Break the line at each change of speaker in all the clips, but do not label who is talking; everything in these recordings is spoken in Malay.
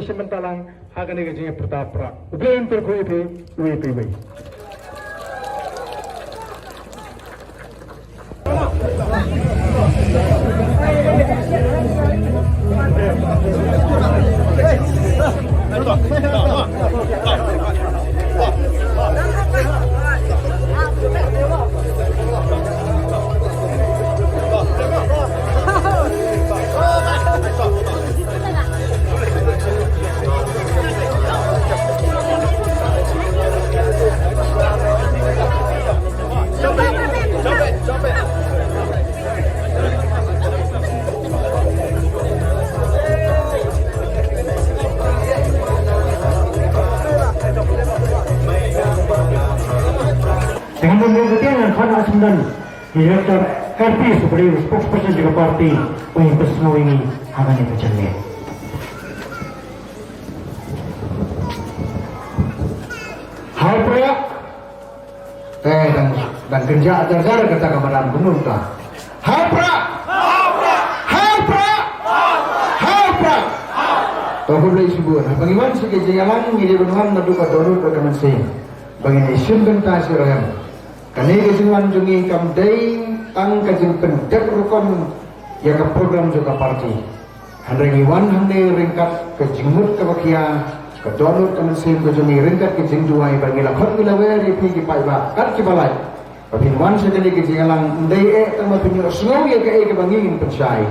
Simentalang akan dikejengnya pertaprak. Ubian terkoi pe, uwe pe wei.
Dengan memperhatikan khana semdan Direktur RP sebagai spokesperson juga parti Wing Pesno ini akan dipercaya. Hal proyek dan kerja ajar kata kamaran gunung ta. Hal proyek Tahu boleh sebut. Bagaimana sekitar jalan ini berulang nadu katorut bagaimana sih? Bagaimana isun bentah siraham. Kani kejuan jungi kamdai ang kajing pendek rukun yang ke program juga parti. Handrengi wan hande ringkat kejingmut ke bakia ke donut ke mesin kejungi ringkat kejing duai bagi lakon gilawe ripi kipai ba kat kibalai. Papin wan sekali kejing alang ndai tama pinyo snow ya ke bangingin pensai.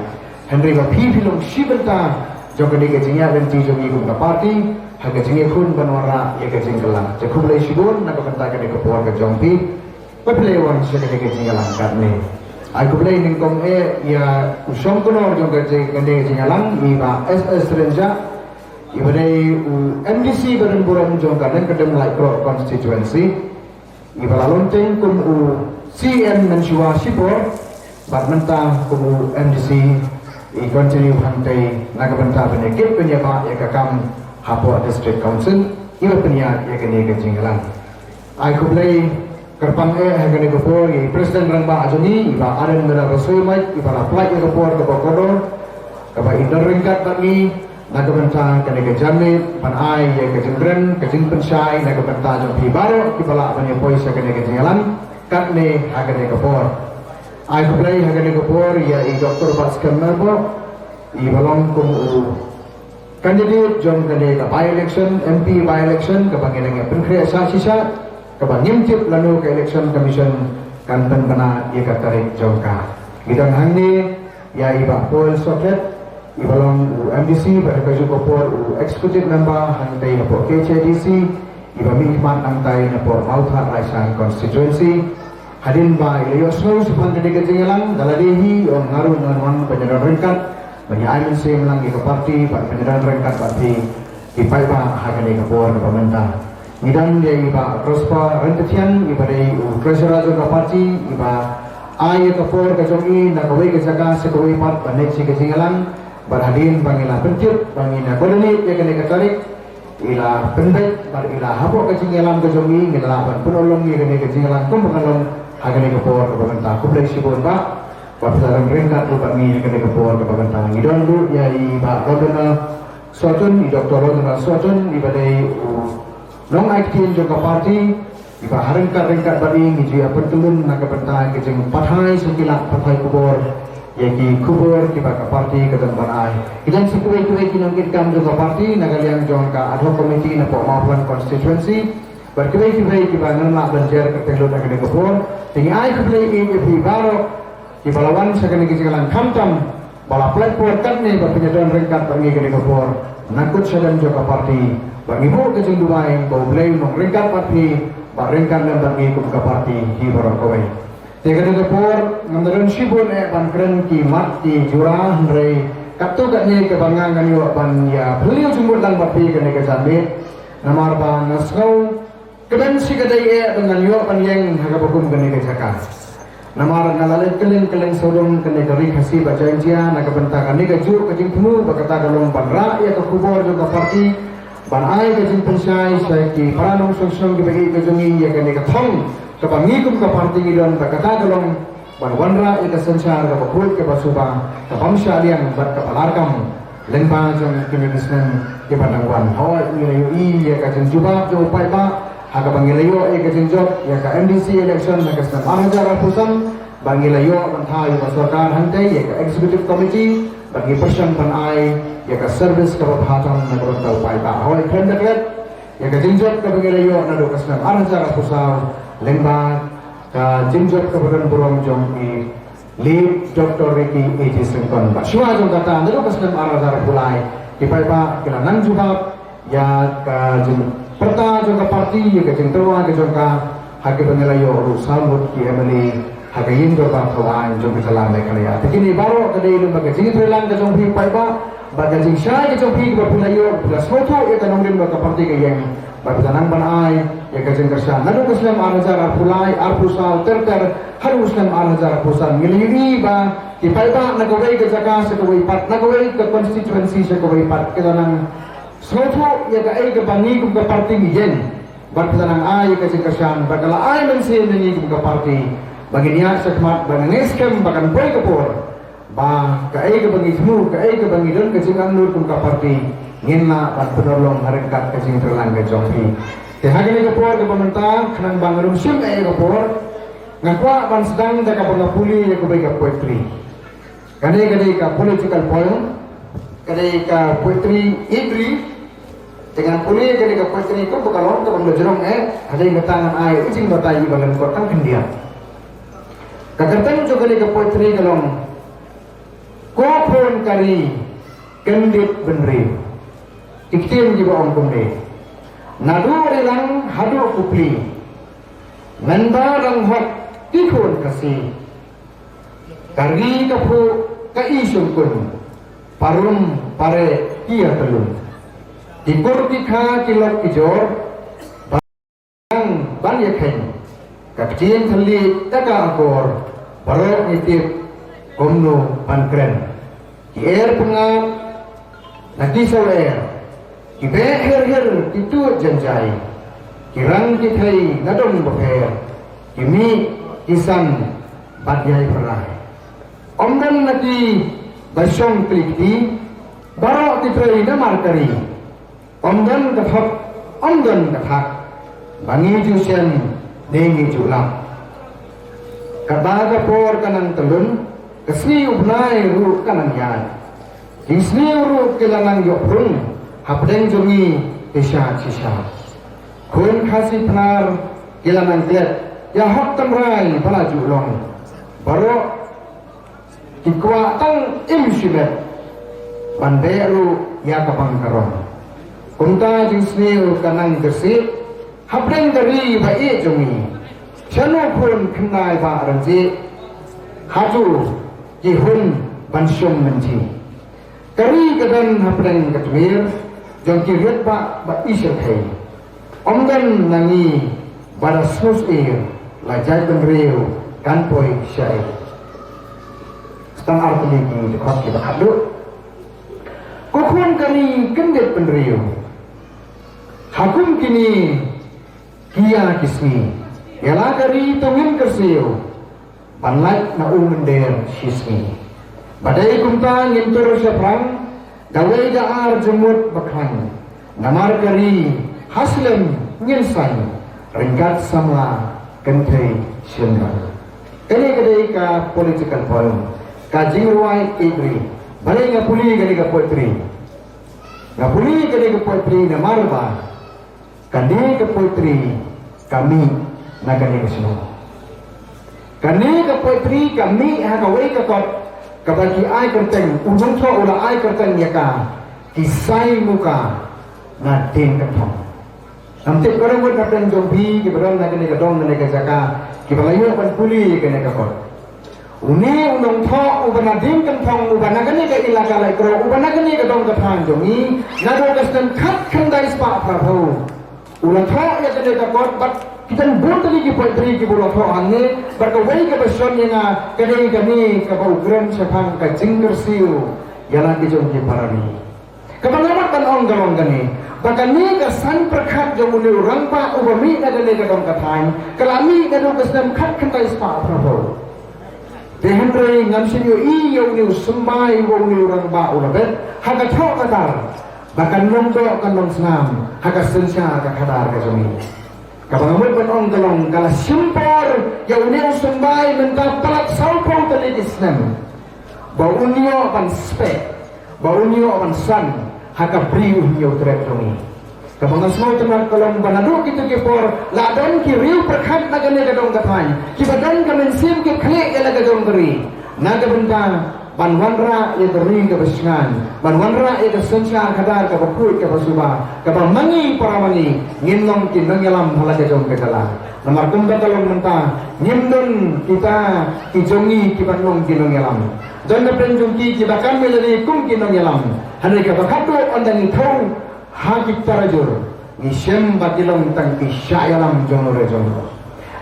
Handrengi bapi film sibenta joko ni kejingnya dan jungi kum ke parti. Haga jingi kun banwara ya kejing kelang. Jakub lay sibun nak kepentakan ke puan ke jongpi. Pepelewan siya kejingalang karne. Aku beli ningkong ya usong kono jong kejingalang iba SS Renja iba day MDC beremburan jong karne kedem Laikro constituency iba lalonteng kum CN mensyua sipor bat mentah kum MDC i continue hantai nagabenta benekit penyapa ya kakam hapo district council iba penya ya kene kejingalang. Aku beli kerpang hagani kapor i presiden rangba ajoni iba aren mera rasoi mai iba apply ke kapor ke bokodor kaba indar ringkat bagi nagabenta kene ke jamit pan ai ye ke jengren ke jing pensai nagabenta jong pibaro kibala ban ye poisa kene ke jalan katne hagani kapor ai kublai hagani kapor ya i doktor Baskan Merbo i balong kum candidate jong kene ke by election MP by election ke banginang penkrea sisa Kabang ngimcip lalu ke election commission kanten kena ia katarik jongka. Gidang hangni ya iba Paul Soket ibalong MDC pada kaju kopor executive member hantai napo KCDC iba mikmat hantai napo Mauthat Raisan constituency hadin ba ilayosno supan kene kejingalang daladihi on ngarun ngarwan penyedaran ringkat bani aimen sim lang ke parti pak penyedaran ringkat parti ipai ba hagani kopor ke pemerintah. Nidang dia iba Rospa Rentetian iba dari treasurer juga parti iba ai kapor kajongi na kawai kejaga sekawai part banek si kejingalan berhadin bangila pencit bangina berdenit ya kene katarik ila pendek bar ila habo kejingalan kajongi ngila ban penolong ya kene kejingalan kum pengalong hagane kapor ke pemerintah kublai sibon ba pasaran ringkat lu bangi kene kapor ke pemerintah ngidon du ya iba Rodona Suatun Dr. Rodona Suatun iba dari Long aktif juga parti, iba harengkat badi ngiji apa telun naga bentai kejeng pathai sekilat pathai kubur, yaki kubur kiba ka parti kedeng banai. Idan sikuai kinong kitkam juga parti naga liang jong ka ad hoc committee na Maupun constituency, berkuai kiba ngelak banjer ketelun naga kubur, tinggi ai kublai ibi baro kiba lawan sekali kejenglan kamtam bala platform katne berpenyaduan rengkat bagi kene kubur, nakut sedang juga parti. Bagi ibu kejeng Dubai, bau belai nong ringkat parti, ringkat dan bagi kumka parti di Borokowai. Tiga dekor, ngandaran sibun ban keren ki mat ki jurah hendrai kaptu katnya kebangan kan yo ban ya beliau jumur lang parti kene kejamit, namar ban nasau keben si kedai dengan yo ban yang hagabakum kene kejaka. Namar ngalalet keleng sorong kene dari kasih baca injia nagabentak kene keju kejing temu bakata galong ban ya ke kubur juga parti. Ban ai kejing pensai saya ki paranong song dibagi kejungi ya kene katong kapangikum ka parti ngidon bakata galong ban wanra ika sensar ka bakul ke basuba ka pamsya liang bat ka palarkam lengba jong kinilisnan ke Padangwan hoi nilayo ya ka jeng jubab jo upai ba haga bangilayo ka jeng job ya ka MDC election na ka snam arajar pusam bangilayo bantai ba sarkar hantai ya ka executive committee bagi person pan ai ya ka service ka bhatam na ka upai ba hoi khen deklet ya ka jeng job ka bangilayo na do ka snam arajar pusam lengba ka jeng job ka badan burong jong Lead Dr. Ricky A.J. Sengkon Pak Syua jong kata nero kasnem arah pulai kipai pak kila nang jubab ya ka jeng perta jong ka parti ya ka jeng terwa ka jong ka hake pengelayo ru sambut ki emeli hake yin do ba kawan jong ka salam le kalaya begini baro ka dei lembaga jeng trelang ka jong pi pai pak ba jeng syai ka jong pi ka pulayo plus foto ya ka nong lembaga parti ka yang ba tanang ban ai ya ka jeng kersa nado kasnem arah pulai arpusal terter harus nam arah pusat ngiliri ba kipai ba nagaway ka jaka sa kaway pat nagaway ka constituency sa kaway pat kita nang soto ya ka ay ka bangi kung ka party ngiyen ba kita nang ay ka singkasyan ba kala ay man siya nangi kung ka party bagi niya sa kamat ba nangiskem ba kan boy kapor ba ka ay ka bangi smu ka ay ka bangi doon ka singkang nur kung ka party ngin na pat penolong harengkat ka singkang ka jompi tehagani kapor ka pamantang kanang bangarum sim ay kapor ngakwa ban sedang da ka pangapuli ya kubay ka poetry kadai ka political poem kadai ka poetry idri dengan puli kadai ka poetry ko bukalon ka banglajerong kadai ka tangan ay ijing batai balan ko tang kendia kakartan jo kadai ka poetry galong ko phon kari kendit benri iktim jiba om kumde nadu rilang hadu kupli nanda rang hot tikun kasi kari kapu kaisung kun parum pare kia telun tikur tikha kilok kijor bang ban yakhen kakcien thali taka akor barok nitip komno pankren ki air pengap naki soler ki beher her kitu janjai kirang kithai nadong bapher kimi kisan badyai perai omdan nati basyong klikti baro titrai namar kari omdan kathak bangi jusen dengi julam kabaga por kanang telun kasni ubnai ru kanang yan kisni ru kilanang yoprung hapdeng jungi tisha cisha kun khasi penar kilanang klet ya hak tamrai pala julong baro kikwa tang imsibet banderu ya kapang karon kunta jinsniu kanang gersi hapdeng dari bae jungi chano pun kenai ba ranji haju jihun bansyong menji kari kadan hapdeng katmir jong kiret ba isel hai omdan nangi pada sus lajai benriu kan poi syai setang arti lagi dekat kita hadu kokun kani kendet benriu hakum kini kia kismi yala kari tongin kersiu panlak na umender sismi badai kumta ngintur syafrang gawai daar jemut bakhan namar kari haslem ngilsan ringkat sama kentai syendra kali kadai ka political forum ka jingruai ibri balai nga puli kali ka poetry na marba kani ka poetry kami na kani kasino kani ka poetry kami hagawai ka kot kabagi ay kerteng ujung to ula ay kerteng yaka kisai muka na din katong namtip karang wad kapten jombi kibaram na kani kadong na jaka kibalayo pan puli kani kakot uni unong to ubana din katong ubana kani ka ilaka lai kro ubana kani kadong katang jongi na do kastan khat khandai spa prabhu ulang to ya kani kakot bat kita buat lagi ki poetry ki bulo tho anne berkawai ke beson yang kani ka program sepang ka jingger siu yana ki jong ki parani kabalamat kan ong galong gani bahkan ni ka san prakhat jong uli orang pa ubami na gani ka dong kathang kalami na do kasnam khat khantai spa prabhu Dehendrai ngamsin yo iyo ni sembai wo ni orang ba ulabet haga thok katar bahkan nongdo kan nong senam haga sensa ka kadar ka jami kabang amul ban ong galong kala simpor yo ni sembai menta palat saupong tali islam ba unio ban spek ba unio ban san haga priu yo trek jami kabang asmo teman kolong banadu kitu ke por ladon ki riu perkhat nagane gadong kathai ki badan ka mensim ki khle ela gadong kari naga benda banwanra ye kering ke besingan banwanra ye kesensyar kadar ke bakut ke basuba ke mangi paramani nginong ki nangyalam hala gadong kedala nomor kumba kalong menta ngindon kita ki jongi ki banong ki nangyalam dan penjungki ki bakam melari kum ki nangyalam hanai ke bakatu ondang thong hagi tarajur nisem batilong tang isyayalam jonore jonore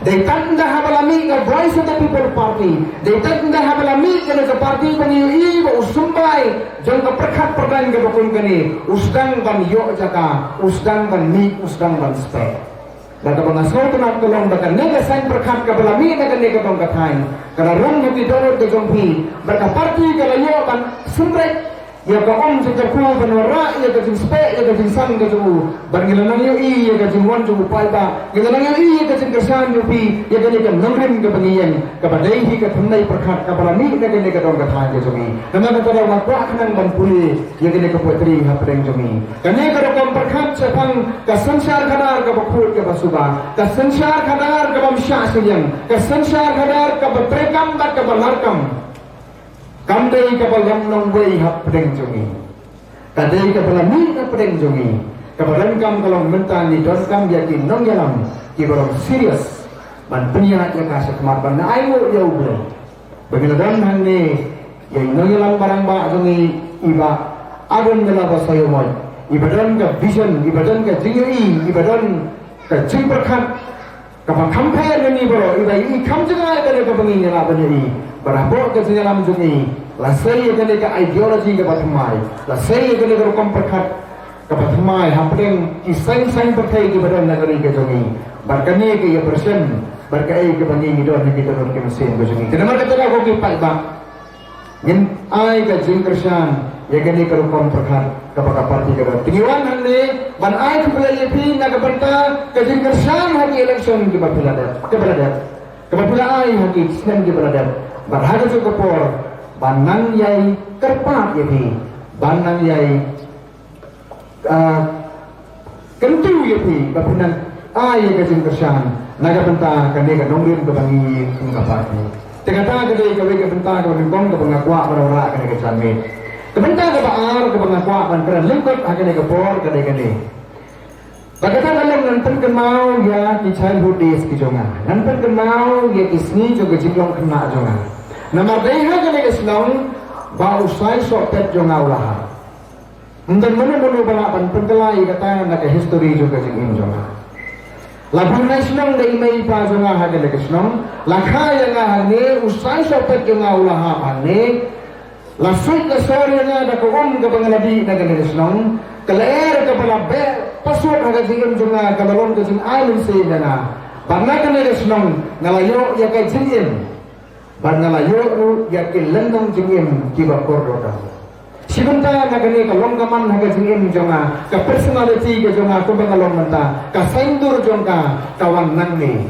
they tanda habalami the voice of the people party they tanda habalami the party bani iba usumbai jong ka perkhat perdan ke bakun kani usdang ban yo jaka usdang ban mi usdang ban spe daga bangasau tunat kolong daga nega sang perkhat ka balami daga nega dong kathain kana rong hati dorot de jongpi berka party ka layo ban sumrek ya ka om je ku banora ya ka jing spe ya ka jing sang ka ju bangilanang yo ya ka jing wan ju palba gilanang yo ya ka jing kersan yo pi ya ka ni ka namrim ka bangiyan ka badai hi ka thandai perkhat ka balami na ka ni ka dong ka than je jumi nama ka tara wa kwa khanang ban puli ya ka ni ka potri ha preng jumi ka ni ka rokom perkhat sepang ka sansar khadar ka bakhut ka basuba ka sansar khadar ka bamsha silyang ka sansar khadar ka batrekam ba ka balarkam Kandai kapal yang nongwei hap pedeng jongi, kadai kapal ni hap pedeng jongi, kapalan kam kalau mentang ni don kam yakin nong yalam, kibarom serius, man punya ya kasih kemarin ayo jauh belum, bagaimana dan ni, yang nong yalam barang ba jongi iba, agun dalam bahasa yomoy, ibadan ke vision, ibadan ke jingui, ibadan ke jingperkat, kapal compare ni bro, iba i kam jangan ada kapangin yang apa ni. Berabot ke senyalam jungi la saya kene ka ideologi ke patmai la saya kene ka kom perkhat ke patmai hampeng iseng-seng perkai ke badan negeri ke jungi barkani ke ya persen barkai ke bangi idon ke turun ke mesin ke jungi kenapa kata ko ki pai ba ngin ai ka jing kersan ya kene ka kom perkhat ke parti ke tingiwan hanne ban ai ke pelepi na ke banta ke jing kersan hati election ke bapilada ke ai hati sen ke berada berhada juga por banang yai kerpat yapi banang yai kentu yapi bapunan ay kajing kersan naga benta kane ka nongrin ka bangi ngkapat ni tegata kade ka we ka benta ka ngkom ka pangakwa barora kane ka janme ka benta ka baar ka pangakwa ban peran lingkot kane ka por kane Bagata dalam nanten kenal ya di childhood days ki jonga nanten kenal ya kisni juga jinglong kena jonga Nama deha kene kesenong ba usai sopet jonga ulah. Undan menu bala pan pentelai kata nak history juga jingin jonga. Labu nasional de imei pa jonga ha kene kesenong lakha yang hane usai sopet jonga ulah pane la suit ke sore na da ko ke bangaladi na kene kesenong keler ke bala be pasut ha jingin jonga kalon ke jing island se na. Barna kene kesenong ngalayo ya ka jingin Bangala yo yakin lendong jingim kiba kordoda. Sibenta nagani kalong kaman haga jingim jonga ka personality ka jonga ko bangalong menta ka sendur jonga kawan nangni.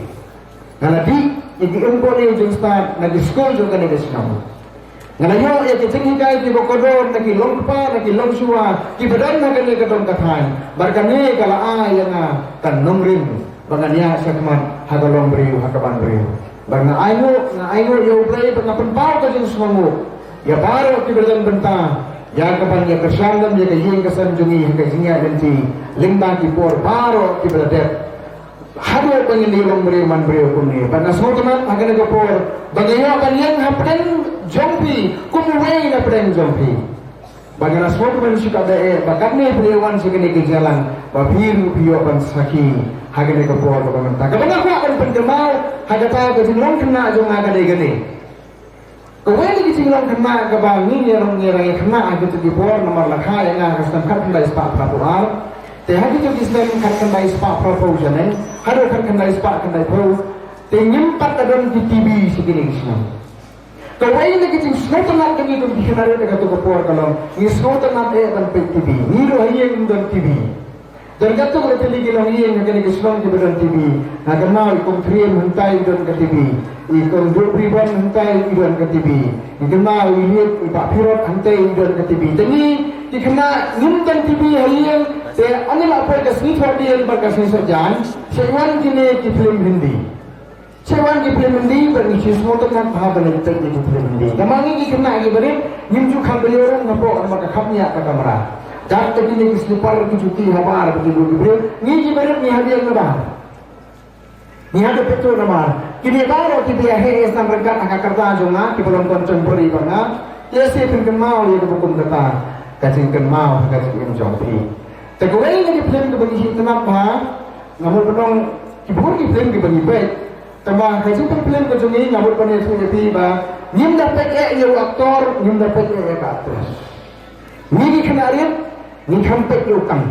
Ngaladi iki umpo ni jong start nagi school jonga ni desnam. Ngalayo ya kijingi kai ki bokodor nagi longpa nagi longsua ki badan nagani ka dong kathan. Barkani kala ayanga kan nongrim bangania sakman haga lombriu haga banbriu. Bang aino yo play bang penpau ka jing sumangu ya baru ki berdan benta ya kapan ya kesandan ya kaying kesan jungi ka jinga denti limba ki por baru ki berdan hado bang ni long beri man beri kunni bang asmo teman agane ka por bang yo kan yang hapden jompi kumuwei na peden jompi bang asmo teman suka dae bakat ni prewan sikini ke jalan babiru biyo ban saki hagane ka por ka menta ka bang aku akan pengemau hagata ka jinglong kena jong aga de gane ko weli ki jinglong kena ka bang ni rong ngira kena aga tu di por nomor lakha yang aga stam kat kena ispa prapuar te hagi tu kistem kat kena ispa prapu jane hado kat kena ispa kena pro te nyempat adon di TV sikini kisna Kawai lagi cing snowtenat lagi tu dikenal dengan tu kepuar kalau ni snowtenat ban pe TV ni lo hayeng dan TV dan kata kalau tadi kita hayeng dengan ni snowtenat di badan TV nak kenal ikon krian hentai dan ke TV ikon ribuan hentai dan ke TV dikenal lihat ipak pirot hentai dan ke TV jadi dikenal dan TV hayeng saya anil apa ke sini dia berkasih saja sewan kini film Hindi Sewan di film Hindi berisi semua tentang bahagian yang terjadi di film Hindi. Kamang ini kena lagi beri, nyimju kambali orang nampak maka kamnya ke kamera. Dan tadi ni keselipar kecuti habar begitu beri, ni beri ni hadiah lebar. Ni ada betul nama. Kini baru kita hari esam rekat akan kerja jonga, kita belum kontemporari bangga. Ya saya pun mau ya bukan kata, kacing mau kacing jompi. Tegurai ni film tu berisi kenapa? Namun penong kibur di film di bagi baik. Tambah kasi film ko jungi ngabot pa niya sa ba nim dapat yung aktor nim dapat yung aktris ni kanarin ni kampet yung kang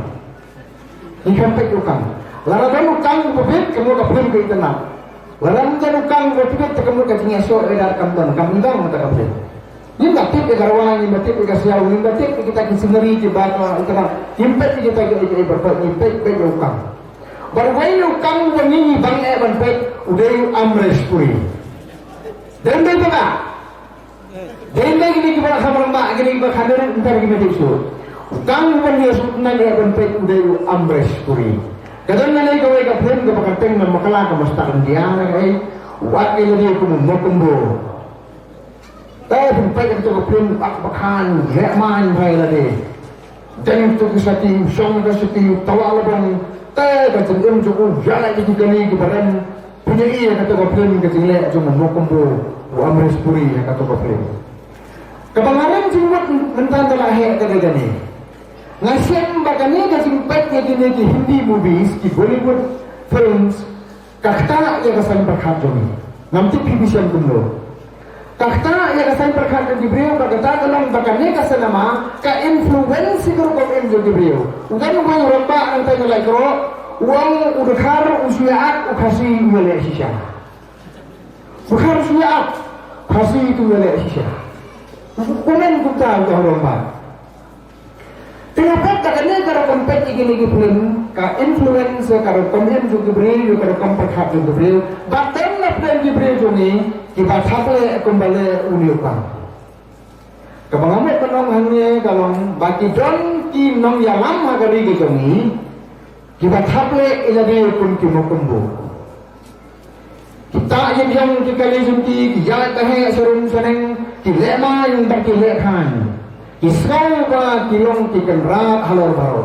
laradan ukang bubit kamu ka film ko itana laradan ukang bubit kamu ka tinga so edar kamton kamindang mata ka film nim dapat garwan nim dapat kasyaw nim dapat kita kisinari di bata itana impet kita berpat impet yung ukang Barwayo kang wangi bang ban pet udah Amresh Puri. Dan betul tak? Dan lagi ni kita sama mak gini kita kader entar kita tisu. Kang wangi sutna dia ban pet udah Amresh Puri. Kadang nilai kau eka film kau pakai teng nama kalah kau mesti akan dia ngai. Wakil dia kau mau kumbo. Tapi pet itu kau film bakan leman hai lagi. Dan itu kisati song kisati tawa lebang. Kacang em cukup jalan itu kali kebaran punya iya kata kapten kacang lek cuma mau kumpul Amresh Puri kata kapten. Kebangaran cuma tentang telah hek kata gani. Ngasih bagani kacang petnya gini di Hindi movies di Bollywood films kakta ya kesan perkhidmatan. Nanti pipisan kumpul. Kakta ya kesan perkhidmatan di beliau berkata dalam bagani kesan nama ka influence guru komen di beliau. Udah orang romba nanti nilai kero uang udakar usiaat ukasi wilayah sisa. Bukan usiaat kasih itu wilayah sisa. Komen kita udah romba. Kenapa katanya kalau kompet ini film ka influence kalau komen juga beliau kalau kompet hak juga beliau. Bahkan lapdan di beliau ini kita sampai kembali uniukan. Kebangamat penong hanya kalau bagi don ki nong yalam agari kejongi kita sampai iladi pun kimo kumbu. Kita yang kali junti kita tahe serun seneng kilema yang berkilekan. Kisau ba kilong kikenrat halor baro.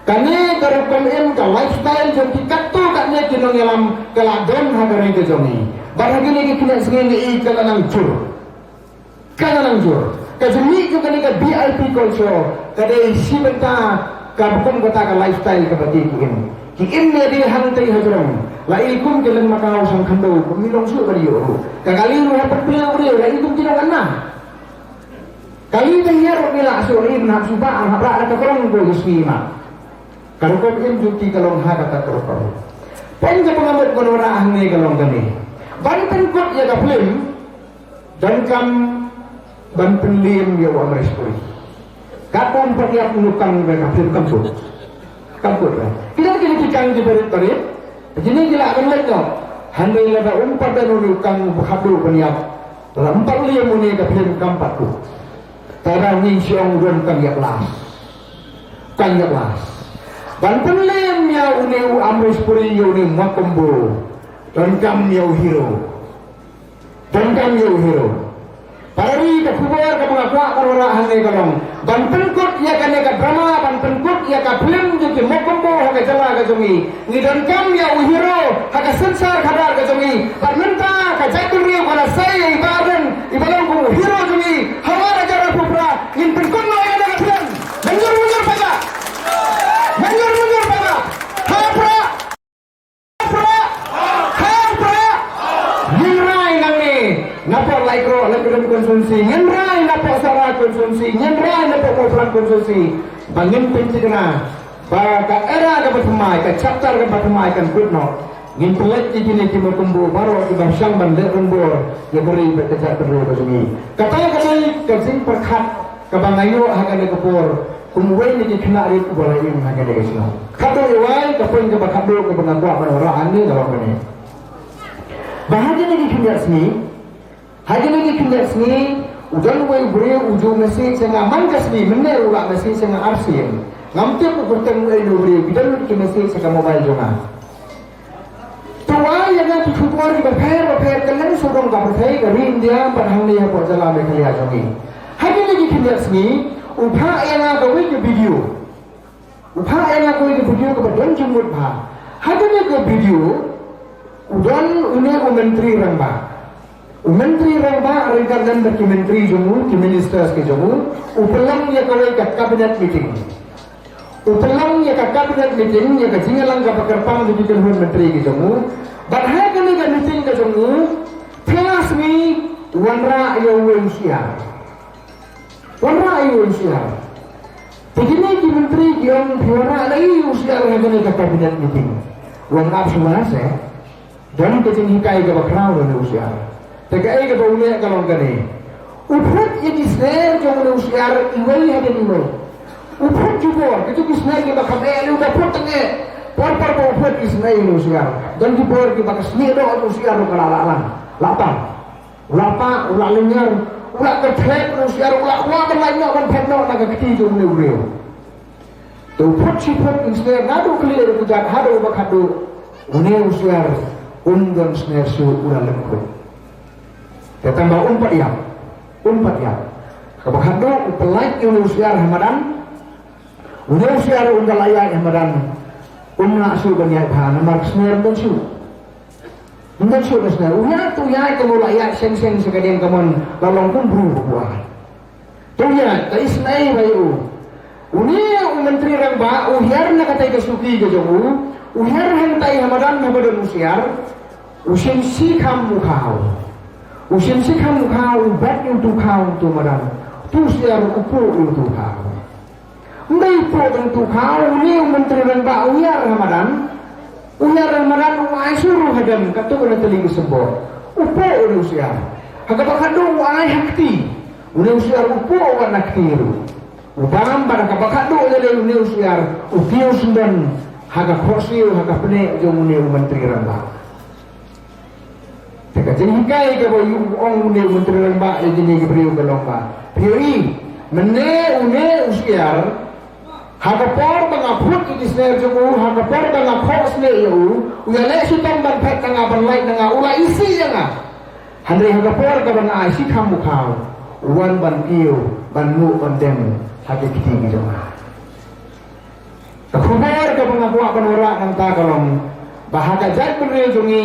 Kani karupan em ka lifestyle junti katto katnya kinong yalam kaladon agari kejongi. Barang ini kita sengi kalanang jur. Kajumi juga ni ka VIP culture kadai si benta ka bukan kota ka lifestyle ka bati kiin ni dia hantai hajrong la ikum kelan makau sang khando kumilong su bariyo kakali ru hapat pila bariyo la ikum tidak kena kali dengar bila surin nak suba habra ada korong go yusima kalau kau im juti kalong ha kata korong pen ke pengamut konora ahne kalong kami banten kot ya ka film dan kam ban penlim ya Amresh Puri. Kapon pakai nukang mereka film kampur lah. Kita kikang di berit. Jadi gila akan lagi. Handai lada umpat dan nukang berhadu peniap. Lampat liam muni ke film kampatku. Tara ni siang ron kang yaklas. Ban penlim ya uni Amresh Puri ya uni makombo. Dan kam ya hero. Pari ke kubur ke mengakua karena hanya kalong. Ban penkut ia kan ia drama, ban penkut ia ka film jadi mokombo haga jala ka jongi. Ni dan kam ya uhiro haga sensar kadar ka jongi. Ban menta ka jakuri pada saya ibaran ku hero jongi. Hawara jara pupra in penkut no ia ka film. Mundur pada. Hapra. Napa laikro konsumsi, nyenrai napa sara konsumsi, nyenrai napa moflan konsumsi. Bangin pinci kena, baka era ke bertemai, ke chapter ke bertemai kan good no. ngin pelak di kini ki makumbu baro ki basang bandek rembor ya beri berkecak terus kesini kata kasing perkat kabangayo hagan kepor kumway ni kena rin ubala yung hagan kesino kata iwai kapoin ka bakado ka bangakwa manora ani dalam ini bahagia lagi kena sini udan way beri ujung mesin sanga mangkas ni menel ulah mesin sanga arsin ngamtil ko bertemu ay beri bidan ki mesin sanga mobile jonga tuwa yang tu chutuar di berkhair kalan surong ka berkhair ka rin dia barhang ni hapo jala me kaliya jongi hagia lagi kena sini upha yang gawe ke video ke badan jumut ba hagia lagi video udan une menteri rangba rekan dan menteri jomu ki ministers ke jomu upelang ya kawai ka cabinet meeting ya ka jingalang ka pakarpang di telefon menteri ke jomu badha ka ni ka meeting ke jomu telas mi wanra yo wensia begini ki menteri ki on wanra lai usia ka ni ka cabinet meeting wan ap semua se dan kecing hikai ka bakrau ni usia Tegai ke baunya kalau gani. Uput yang disner jangan usiar iwai ada iwai. Uput juga itu disner kita kamera udah put tengah. Por uput disner ini usiar. Dan di por kita kesini doa usiar kelalaan. Lapa ulah lengar ulah ketrek usiar ulah berlainnya kan penuh naga kecil jumlah ureu. Tu uput sifat disner ngadu kelir kujat hadu bakadu. Une usiar undang sner su ulah lengkut. Tambah umpat ya. Kabahado upelait usiar Hamadan. Usiar undalaya Hamadan. Asu banyak bahan nomor sner bensu. Besner. Uya tu ya kamu layak seng sekalian kamu lalong pun buah. Tu ya tai snai bayu. Menteri rangba uyar na katai kesuki ke jomu. Uyar hentai Hamadan usiar. Usin si kamu kau. Usin si kamu kau bat untuk kau tu madam tu siar upu untuk kau ndai po untuk kau ni menteri rangba uyar Ramadan uai suruh hadam katu kena telinga sebo upu usiar haga bakado uai hakti usiar upu wan naktiru ubam pada kabakado lele usiar utiu sundan haga khosiu haga pene jomune menteri rangba jadi hikai ke bayu ong menteri lembak jadi ke beriu ke lomba. Priori une usiar hagapor bangaput ini sner jomu hagapor bangapot sner eu uyale sutong ban pet tanga ban light tanga ula isi janga. Handai hagapor ke ban isi kamu kau uan ban piu ban mu ban dem hagi kiti janga. Kubar ke bangapua ban ora nang ta kalong bahaga jat beriu jongi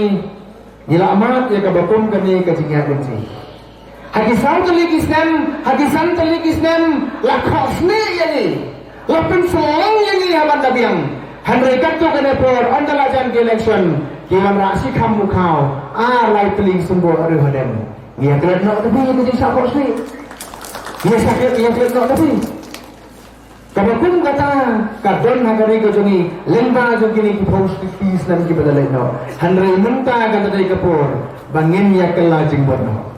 Nila amat ya kabakum kani kajingat benci. Hakisan telikisnem lakosne yani. Lapen selang yani haban dabiang. Handaikat tu kena por andalajan election. Kiwan raksi kamu kau. Lai teling sembuh aduh hadam. Ya kena nak tapi ya kajing sapor sni. Ya sakit ya kena nak tapi. Kabakum kata kadon hagari kajungi lemba jogini ki post fees nam ki badalai no handrai menta kata dai kapur bangin ya kelajing bono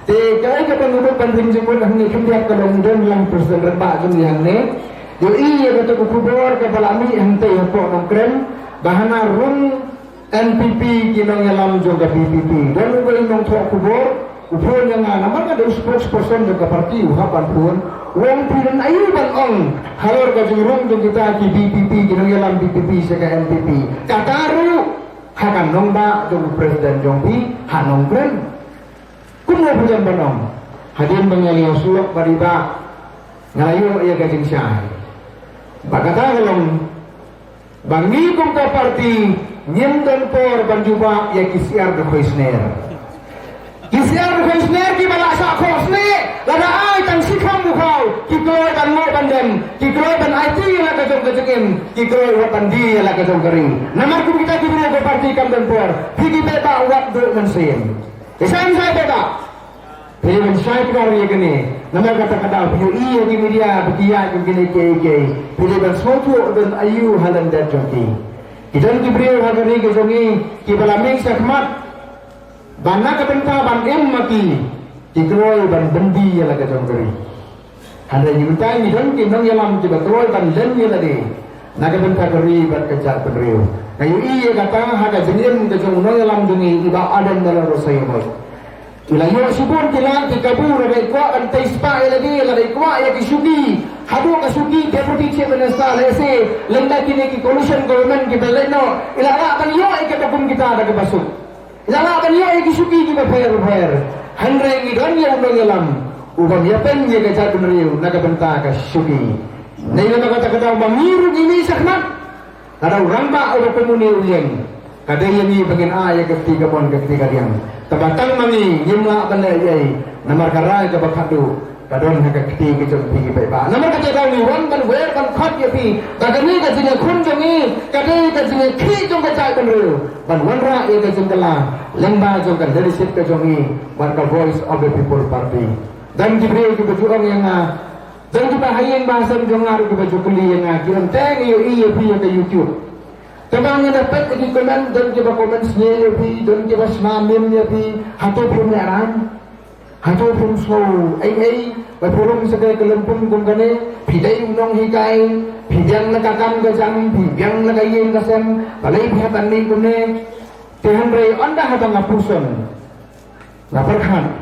te kai ka pangudok pandring jingpon hangni kumdiak kalong don yang presiden reba jung yang ne yo iya kata ku kubor ka balami hante hapo nong kren bahana run NPP kinong yalam joga PPP dan ugai nong thok kubor upon yang naman ada spokesperson joga parti uhapan pun wong pidan ayu bang ong halor ka jurung jung kita ki BPP kinong yalam BPP saka NPP kataru hakan nong ba jung presiden jong pi hanong kren kuno pujan banong hadin bangyali sulok bariba ngalayo iya kajing syai bakata kalong bangi kong ka parti nyem dan por banjuba ya kisiar de khoisner ki balasa khosne lada ai tang sikham mukhau ki kloy ban mo bandem ki kloy ban IT la ka jong kajengem ki kloy wa bandi la ka jong kering namar kum kita ki bro parti kam dan por phigi beta wat do mensen kesan saya beta Pilih saya perkara yang ini, nama kata-kata pilih di media, betia yang kini kei. Pilih suatu dan ayu halan dan joki. Idan kibriyo hagari kejongi kibalaming sakmat bana kabenta ban mati kikroi ban bendi yala kejongkeri. Handa nyutai idan kinong yalam kiba kroi ban len yala de. Naga benta keri ban kejar penriyo. Kayu iya kata haga jenim kejong nong yalam dungi iba adan dalam rosai moy. Ila yo subur kila kikabur ada ikwa an taispa lagi ada ikwa ya kisugi hadu kasugi deputy chief minister lese lenda kini ki coalition government ki beleno ila ra ban yo ikatapun kita ada ke basuk ila ra ban yo ikisugi ki fair handre ngi don ya undang yalam ubam ya pen ye ka jat benriu naga benta ka sugi nei na kata kata mamiru ini sakmat ada ramba ora pemuni uliang kadai ni bagian a ya ketiga pon ketiga diam tabatang mami nyimla benda yai namar karai ka bakadu kadon ha ka ketiga jong pi bai ba namar ka jadau ni wan ban wer ban khat ya pi kadani ka jine khun jongi kadai ka jine khi jong ka chai ban ru ban wan ra ya ka jong kala lemba jong ka leadership ka jongi ban ka voice of the people party dan diberi ke berjuang yang dan kita hayang bahasa jong ke bajukuli yang kiram teng yo iya pi ya ka YouTube. Tabang yang dapat di komen dan kita komen sendiri pi dan kita senamim ya pi hatu pun yaran hatu pun slow ai berpurung sebagai kelempung gungkane pidai unong hikai pidang nakakam gajang pidang nakayin kasem balai pihatan ni kune tehan rei anda hata ngapuson ngaperkan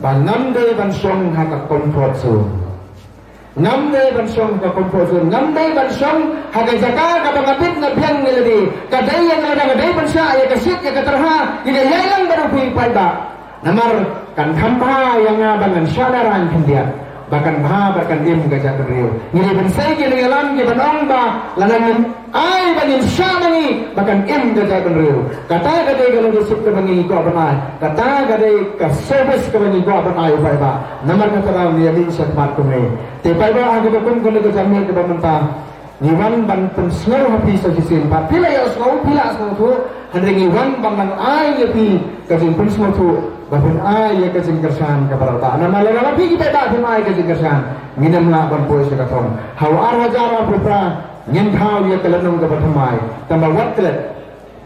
banam de bansong hata comfort zone ngamde bansong ka komposun ngamde bansong haga jaka ka bangapit na biang niladi kadai yang ada kadai bansa ya kasit ya katerha ida yailang barupi pada namar kan khampa yang bangan syadaran kendiat bahkan bahkan im gajah beriu ngiri bansai ki ngalam ki banong ba lanang ai bangin syamani bahkan im gajah beriu kata kadai kalau disuk ke bangi ko banai kata kadai ka service ke bangi ko banai pai ba namar ka taram ni ali syatmat kumai te pai ba ag bakun ko ke jamni ke bamenta niwan ban pun seluruh hapi sa sisin pa pila ya sau pila sau tu handringi wan bang ai ya pi ka jin pun semua tu bahun ai ya ka jin kersan ka barata nama la pi ki beda pun ai ka jin kersan minam la ban poi sa ka thong hau ar hajara pupra ngin thau ya ka lanung ka bathmai tambah wat klet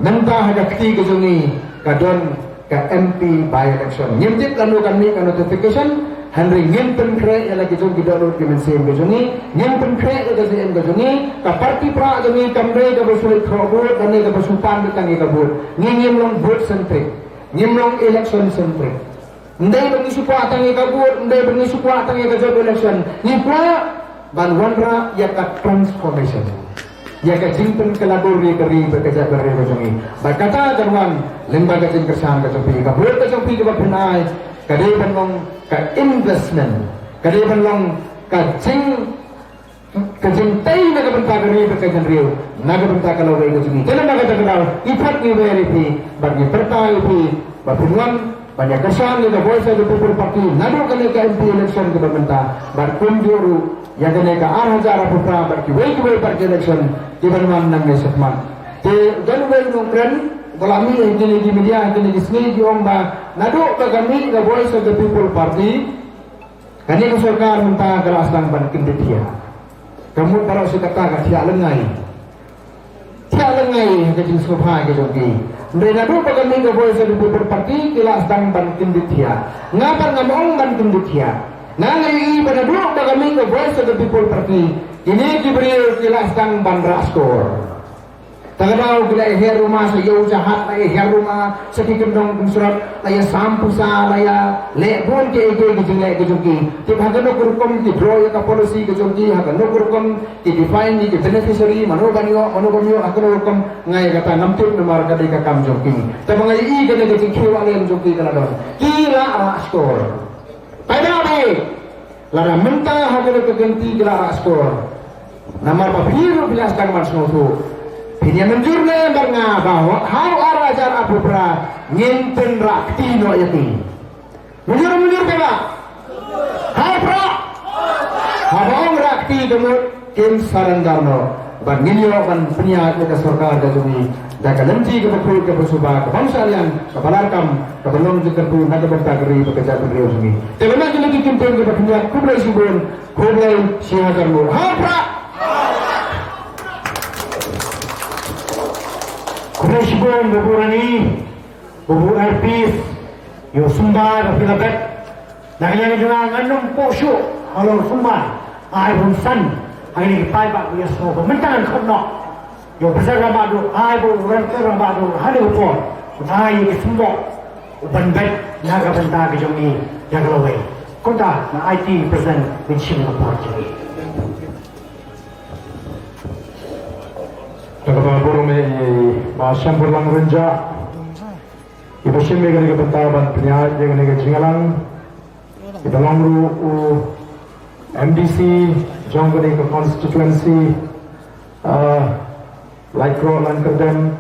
nanta ha ka kti ka jungi ka don ka MP by election nyimtit kanu kami ka notification Henry ngin pen kre ala ki jong ki download ki men sem gajungi ngin pen kre ala sem gajungi ka parti pra jungi kamre ka bosul khobur dan ka bosul pan tangi ka bur ngim long vote centric ngim long election centric ndai bangi supwa tangi ka bur ndai bangi supwa tangi ka job election ni pra ban wanra ya ka transformation ya ka jingpen kelabur ni keri bekerja keri gajungi berkata jangan lembaga jing kersan ka jopi ka bur ka jopi ka benai kadai banong ka investment kadai banong ka jing tai na ka benta kari bekerja riu naga benta kalau wei gajungi kena naga takau ipat ni verifi bagi pertai pi bapuan banyak kesan ni ka voice of the people party nadu kene ka MP election ke benta bar kunjuru yang kene ka arhajara putra bar ki wei party election di banwan nang nesatman te dan wei nongkren Kalami ini di media ini di sini di omba nadu kami the voice of the people party kani ko sarkar minta kelas lang ban kinditia kamu para sekata ka lengai ke jin sofa ke jogi ndai nadu kami the voice of the people party kelas dan ban kinditia ngabar ngamong ban kinditia nangai nadu kami the voice of the people party ini diberi kelas dan ban raskor Tagadaw bila iher rumah sa iyo jahat na iher rumah sa kikindong kumsurat na iya sampusa na iya lebon ke ike gijinglai gijungki ti hagano kurukom ti draw ya ka policy gijungki hagano kurukom ti define ni ki beneficiary mano ganyo hagano kurukom ngai kata namtip na marga di ka kam jungki ta mga ii gana gijingki wala yung jungki kana doon kila score pada bay lara menta hagano kaganti kila score namar papiru bilas kang mansnoto Ini menjurna berna bahwa hau arajar abu pra ngenten rakti no yati. Menjur kena. Hau pra. Hau rakti demut kim sarandarno. Bangilyo kan penyihat ke sarkar ke jumi. Daka lenci ke betul ke besuba ke bangsa yang ke balarkam ke belum jekertu naga bertagri bekerja beriau jumi. Tebenak lagi kimpeng ke penyihat kublai subun kublai sihagarmu. Hau pra.
Presibon Bubu Rani, Bubu Erpis, yung sumbar at pinagat. Nakilala nyo nga anong posyo, alor sumbar, ay bunsan, ang inigipay ba kuyas mo. Mantangan ko no. Yung pasar ramado, ay bu renter ramado, hali po. Ay ikisumbo, ubanbet, nagabanta ka yung i-nagalaway. Kunta na IT President Vinci Maporti.
Nakababuro may masyang burlang renja. Iba siya may ganit kabantaban piniyad, yung ganit jingalang. Idalang ru MDC, jong ganit ka constituency, Lycro, Lankardem.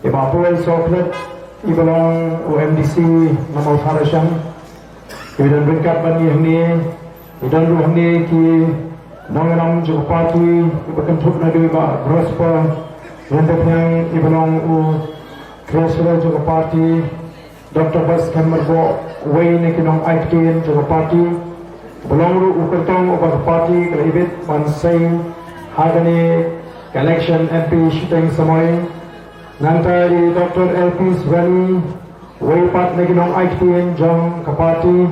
Iba Apuel, Soklet, ibalang MDC, Namaw Harashan. Idan berkat bani hni, idan ru hni ki Nanganam juga parti ibakan thuk na dui ba braspa rentak yang ibalong treasurer juga parti Dr. Bas Kamarbo way ne kinong aitin juga parti belong ru ukertong ubah parti kalibit mansay hagani election MP shooting samoy nantai Dr. LP Svani way pat ne kinong aitin jong kapati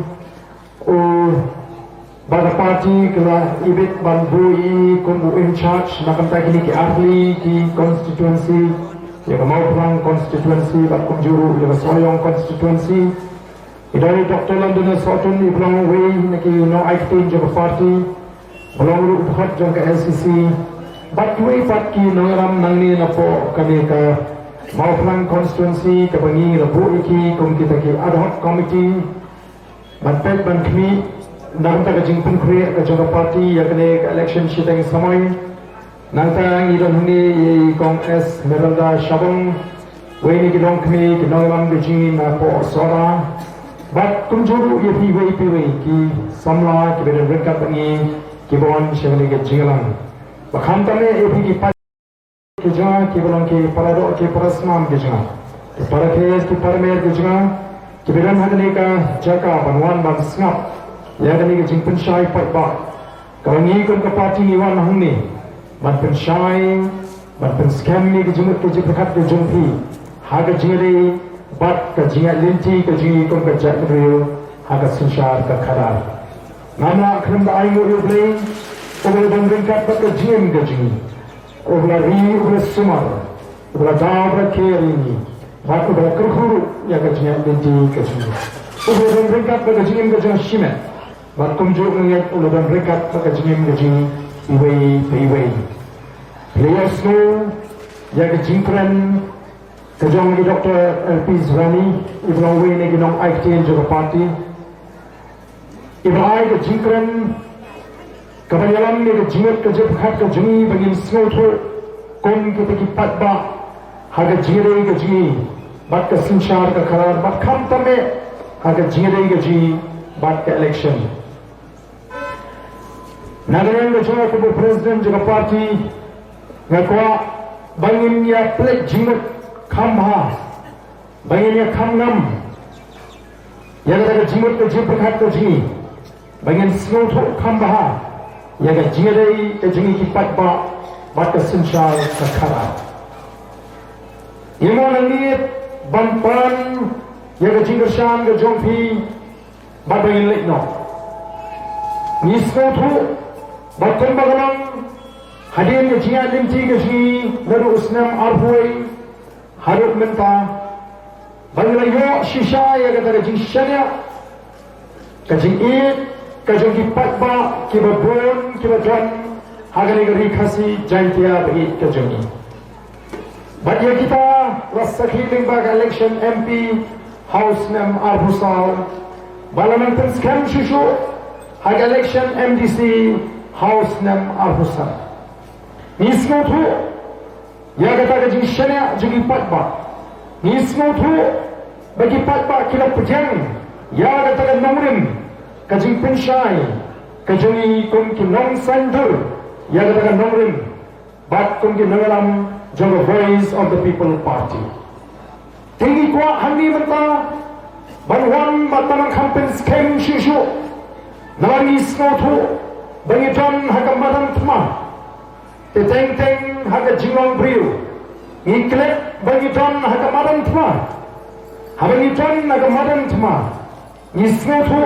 Bada parti kala ibit bandui kun in charge nakam kini ki ahli ki constituency ya mau perang constituency bat kunjuru ya soyong constituency idari Dr. London Sotun iblang way naki no aitin jo parti belong ru uphat jong ke LCC bat way pat ki no ram nangni na po kami ka mau perang constituency ka bangi rabu iki kun kita ki ad hoc committee bat pet ban kmi Nanta ka jingpun kriya ka jaga parti ya kene election shitang samay nanta ang idon huni kong S Meralda Shabong weni kidong kami kinong lam gajing na po sora bat kumjuru ya piwe ki samla ki bedan ringkat bangi ki bon shemani ka jingalang bakham tame ya ki pat ki janga ki bolong ki parado ki parasnam ki janga ki parakhes ki parmer ki janga ki bedan hadani ka jaka banwan ban snap ya kani ke jingpen syai pat ba kalau ni kun ke parti ni wan hang ni ban pen syai ban pen scam ni ke jingut ke jiprakat ke jumpi haga jingri bat ke jingat linti ke jingi kun ke jak real haga sinsyar ke khadar nama khem da ai mo yo play over ban ringkat bat ke jing ke jingi over ri over sumar over da ke ri bat ko da kurkhuru ya ke jingat linti ke jingi over ban ringkat bat ke jing ke jing shime Bat kumjuk mengat uludan rekat maka jingim gajing iway. Players no ya gajingkran kajong ni Dr. LP Zvani iblang way ni ginong aitin juga parti iblay gajingkran kabayalam ni gajingat kajib khat kajingi bagin snowto kon kita kipat ba haga jire gajingi bat ka sinchar ka kharar bat kham tame haga jire gajingi bat ka election Nagaran ke jawa kubu presiden juga parti ngakwa bangin ya plek jingut khamha bangin ya khamnam ya ga jingut ke jiprakat ke jingi bangin snotho khamha ya ga jingere ke jingi ki patba bat ke sinshal ka khara imo nangi banpan ya ga jingershan ke jongpi bat bangin lekno ni snotho Bakan bagalang hadir ke jia limti ke ji lalu usnam arhuai harut menta banglayo shisha ya kata ke jing shanya ke jing it ke jing ki patba ki babon ki badan hagani ke rikhasi jantia bagi ke jing bagi kita rasakhi limba election MP house nam arhusal balaman scam shishu hag election MDC House nam arhusan. Nismo tu, ya kata ke jishanya jadi patba. Nismo tu, bagi patba kila pejang, ya kata ke nongrim, ke jing pensyai, ke jing kum ki nong sandur, ya kata ke nongrim, bat kum ki nongalam jaga voice of the people party. Tinggi kuat hani menta, banwan batanang kampen scam shishu, nawan nismo tu. Bagi John haga madam tma, teteng haga jingong brio, ngiklet bagi John haga madan tma habang John haga madan tma ngisnotu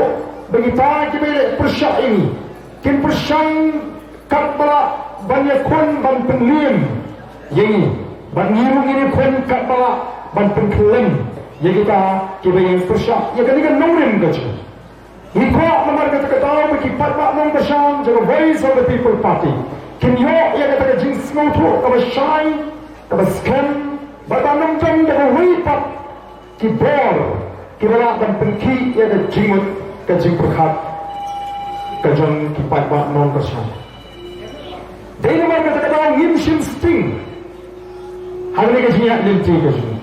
bagi ta kibele persya ini kin persyang katbala banyak kon ban penlim yang ban ngirung ini kon katbala ban penkelem yang kita kibele persya ya kan nongrim gaji ikwa namar kata tahu bagi patba nong persyang jaga voice of the people party kin yo ya kata jing snotu kaba shine kaba scan batanong jam jaga wipat kibor kibala ban penki ya kata jimut kajing perkat kajang kipat bak non persyang dari nama kata kata ngim shim sting hari ni kajingnya linti kajing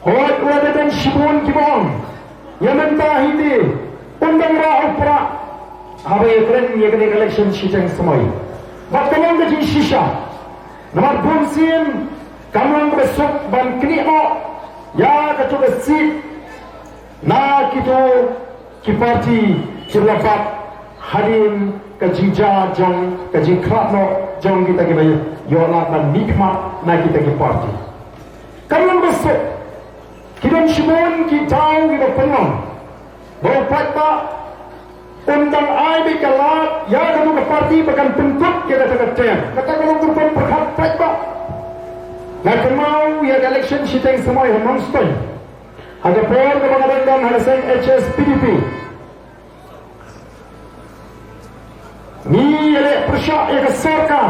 hot wada dan shibun kibon yang mentah hindi undang ra'u pra hari keren ya kena election shitang semai bak kamang kajing shisha namar bumsin kamang besok ban kini ya kacau sit na kito kiparti kilapat hadim kajija jong kajing kratno jong kita kibai yola dan nikmat na kita kiparti kamang besok kidon shibon kitau kita penong bahawa patba undang ai bikalat ya kamu ke parti bahkan bentuk kita terkecil kata kamu berpun perhat patba nak mau ya election shiteng semua yang non-stop ada per kebangadan ada sen HSPDP ni ele persya ya ke sarkar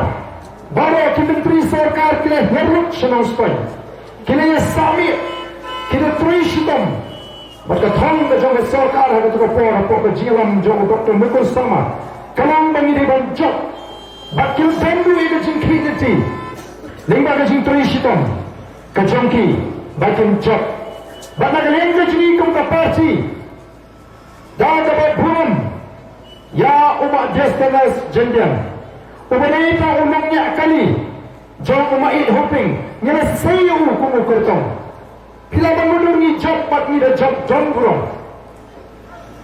baru ki menteri sarkar kile herut non-stop kile ya sami kile trishidam maka thong ke jong sarkar ha to por ke jilam jong Dr. Mukul Sama kalang bangi de ban job bakil sendu e ke jing krediti lingba ke jing trishidam ke jongki bakil job bana ke lengge jing kum ka parti da dapat buram ya umat justice jendian ubanita umangnya kali jong umat hoping ngene sayu kum kurtong Bila mengundur ni job pat ni dah job John Burong.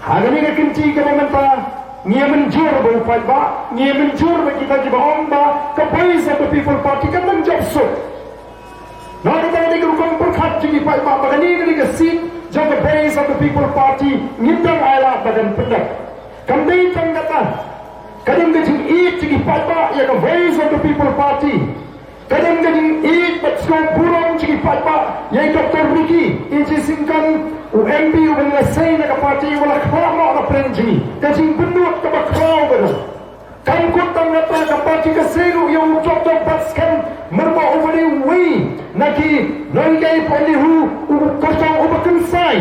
Hari ni kekenci ke pemerintah, ni menjur berupaya ba, ni menjur bagi kita omba ke voice of the people party kan menjob suk. Nak kita ni kerukam perkat jadi pak ba, bagan ni ke seat jaga voice of the people party ngindang ayla badan pendak. Kami tang kata, kadang kejing eat jadi pak ba ya ke voice of the people party. Kadang kadang eat but sekarang burung ciki patpa yang Dr. Ricky ini singkan UMP ubahnya saya nak parti wala kau nak perenjini kadang benut ke bakau betul kan kutang nata ke parti ke seru yang Dr. Baskan merba ubahnya wei naki nangai polihu kosong ubahkan sai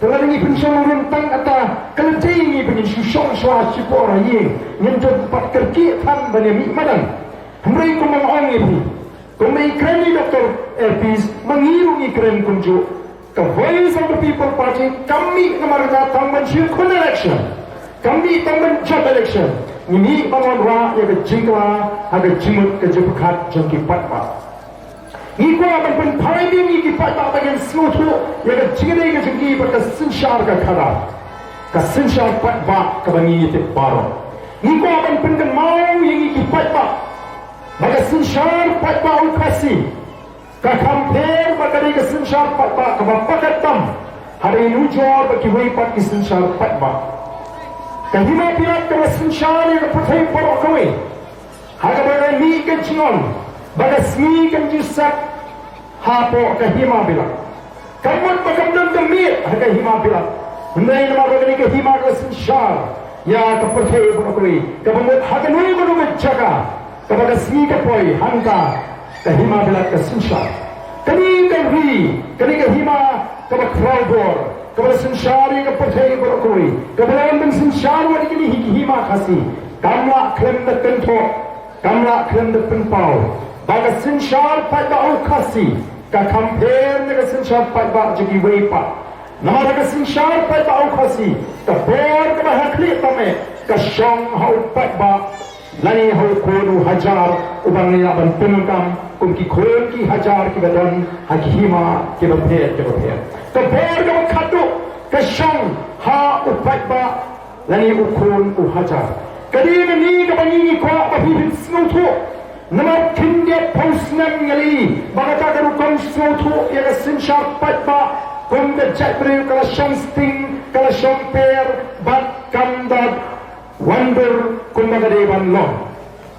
telah ini pensiun rentang kata kelenti ini pensiun syah sipora ye nyentuh pat kerki tan bani mikmadan mereka menganggap ini kung may ikren ni Dr. Elpis mangirong ikren kunjo ka voice of the people party kami na maritatang mansyil kun election kami tamban job election ini pangonra ya ke jingkla haga jimut ke jepakat jangki patpa ni ko akan penpai ni ki patpa bagian slutu ya ke jingre ke jangki berka sinsyar ka khada ka sinsyar patpa ka bangi te baro ni ko akan penkan mau yang ki patpa maka sinsyar patpa ukasi ka kamper maka di ke sinsyar patpa ka bapakatam hari ini jor bagi wipat ki sinsyar patpa ka hima pirat ka sinsyar ya ka patai paro kawe haga bagai mi ke jingon bagai smi kan jisat hapo ka hima bilat kamun bakamdan ka mi haga hima bilat undai nama bagai ke hima ka sinsyar ya ka patai paro kawe ka bamut haga nui ko jaga kepada sini kapoi hangka kahima bilat kesinsyar kani kahri kani kahima kepada crowdor kepada sinsyari kepercayaan berkoi kepada orang sinsyar wadi kini hima kasih kamla klem de kento kamla klem de penpau baga sinsyar pada au kasih ka compare dengan sinsyar pada jadi wepa nama dengan sinsyar pada au kasih ka bor kepada hakli tame ka syong hau pada lani hau kono hajar ubang ni aban penungkam kum ki koyon ki hajar ki badan hakima ki bapet ke ber ke khatu ke shang ha upat ba lani ukon u hajar kadi ni ke bani ni ko ba hi snu thu Nama kindia posnam ngali bagata karu kom sotu ya sinshar patba kom the jabri kala sting kala shomper bat kamdad wonder kom bagade ban lo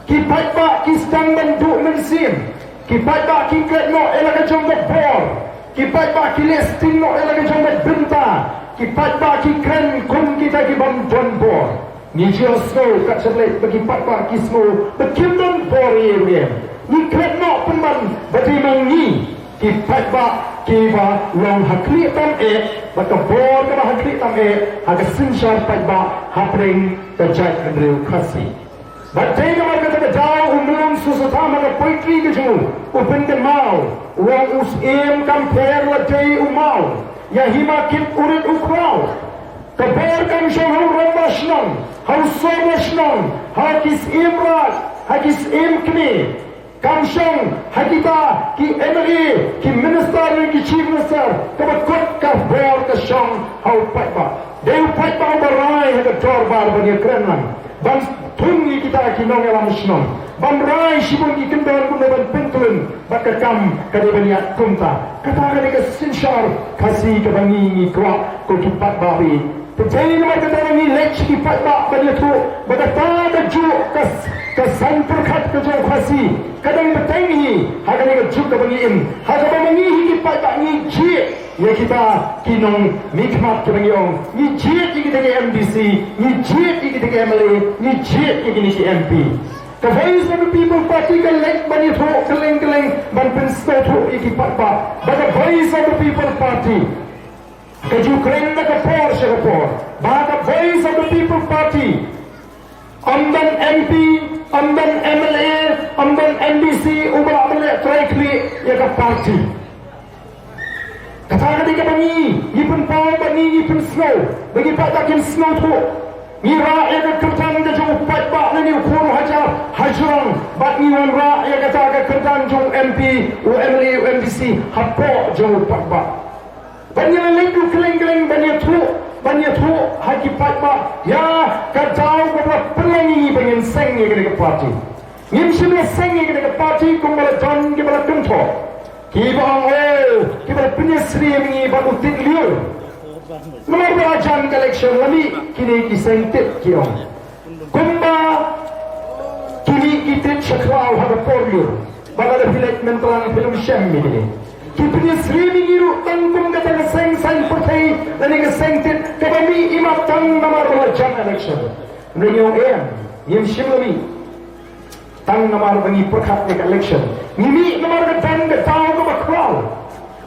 ki patba ki stang bandu mensim ki patba ki kretno elaga jong the bor ki patba ki listing no elaga jong the brinta ki patba ki kren kom kita ki bam don bor ni jio snow kat sebelah bagi patba ki snow bekim don bor ye ni kretno penman bagi mangi ki patba ki ba long hakli tam e baka bor ka hakli tam e aga sinshar patba hapring ka jai andrew khasi Batai ka magkata daw umulong susutama ka poetry ka jung upin ka mau wang us im compare la day umaw ya himakit urit ukraw kabar kam siyang hau ramasnon hau somashnon hakis imrat hakis imkni kam siyang hakita ki MLA ki minister ki chief minister kabakot ka bar ka siyang hau patba dew patba baray haka torbar banya krenman ban tungi kita kinong alam snon ban rai sibun ki kendon kun ban pentun bakakam kadi banya kunta kata kadi ka sinshar kasi ka bangi ni kwa ko kipat babi Jadi nama kata ni lech ki patba banya tu bagata ka ju ka san perkat ka ju khasi kadang betengi haga ni ka ju ka bangi im haga bangi ki patba ni ji ya kita kinong mikmat ka bangi ong ni ji ki kita MDC ni ji ki kita MLA ni ji ki kita MP the voice of the people party ka lech banya tu keleng ban pensto tu ki patba but the voice of the people party Kaju keren na kapor siya kapor. Baka voice of the people party. Amdan MP, amdan MLA, amdan NDC, ubah abala traikli ya ka party. Katakan di ka bangi, ipun pao bangi, ipun snow. Bagi patakin snow tu. Ngira ya ka kertan ka jong patba na ni ukuro hajrong. Bat niwan ra ya kata ka kertan jong MP, MLA, NDC, hapo jong patba. Banyak lenggu keleng-keleng banyak tu haki patba ya kacau beberapa pelangi pengen seng ya kena ke parti ngim sini seng ya kena ke parti kumbala John kumbala Kunto kibang kibala penyesri mengi baru tidliu nomor berajan collection lagi kini kiseng tit kiong kumba kini kita caklau hada porliu bagada filek mentelang film syam ini Kipnya Sri Mingiru tanggung kata keseng sang pertai dan keseng tit kami imat tang nama belajar election. Mereka yang simlami tang nama bagi perkat election. Ini nama ketang ketau ke bakrau.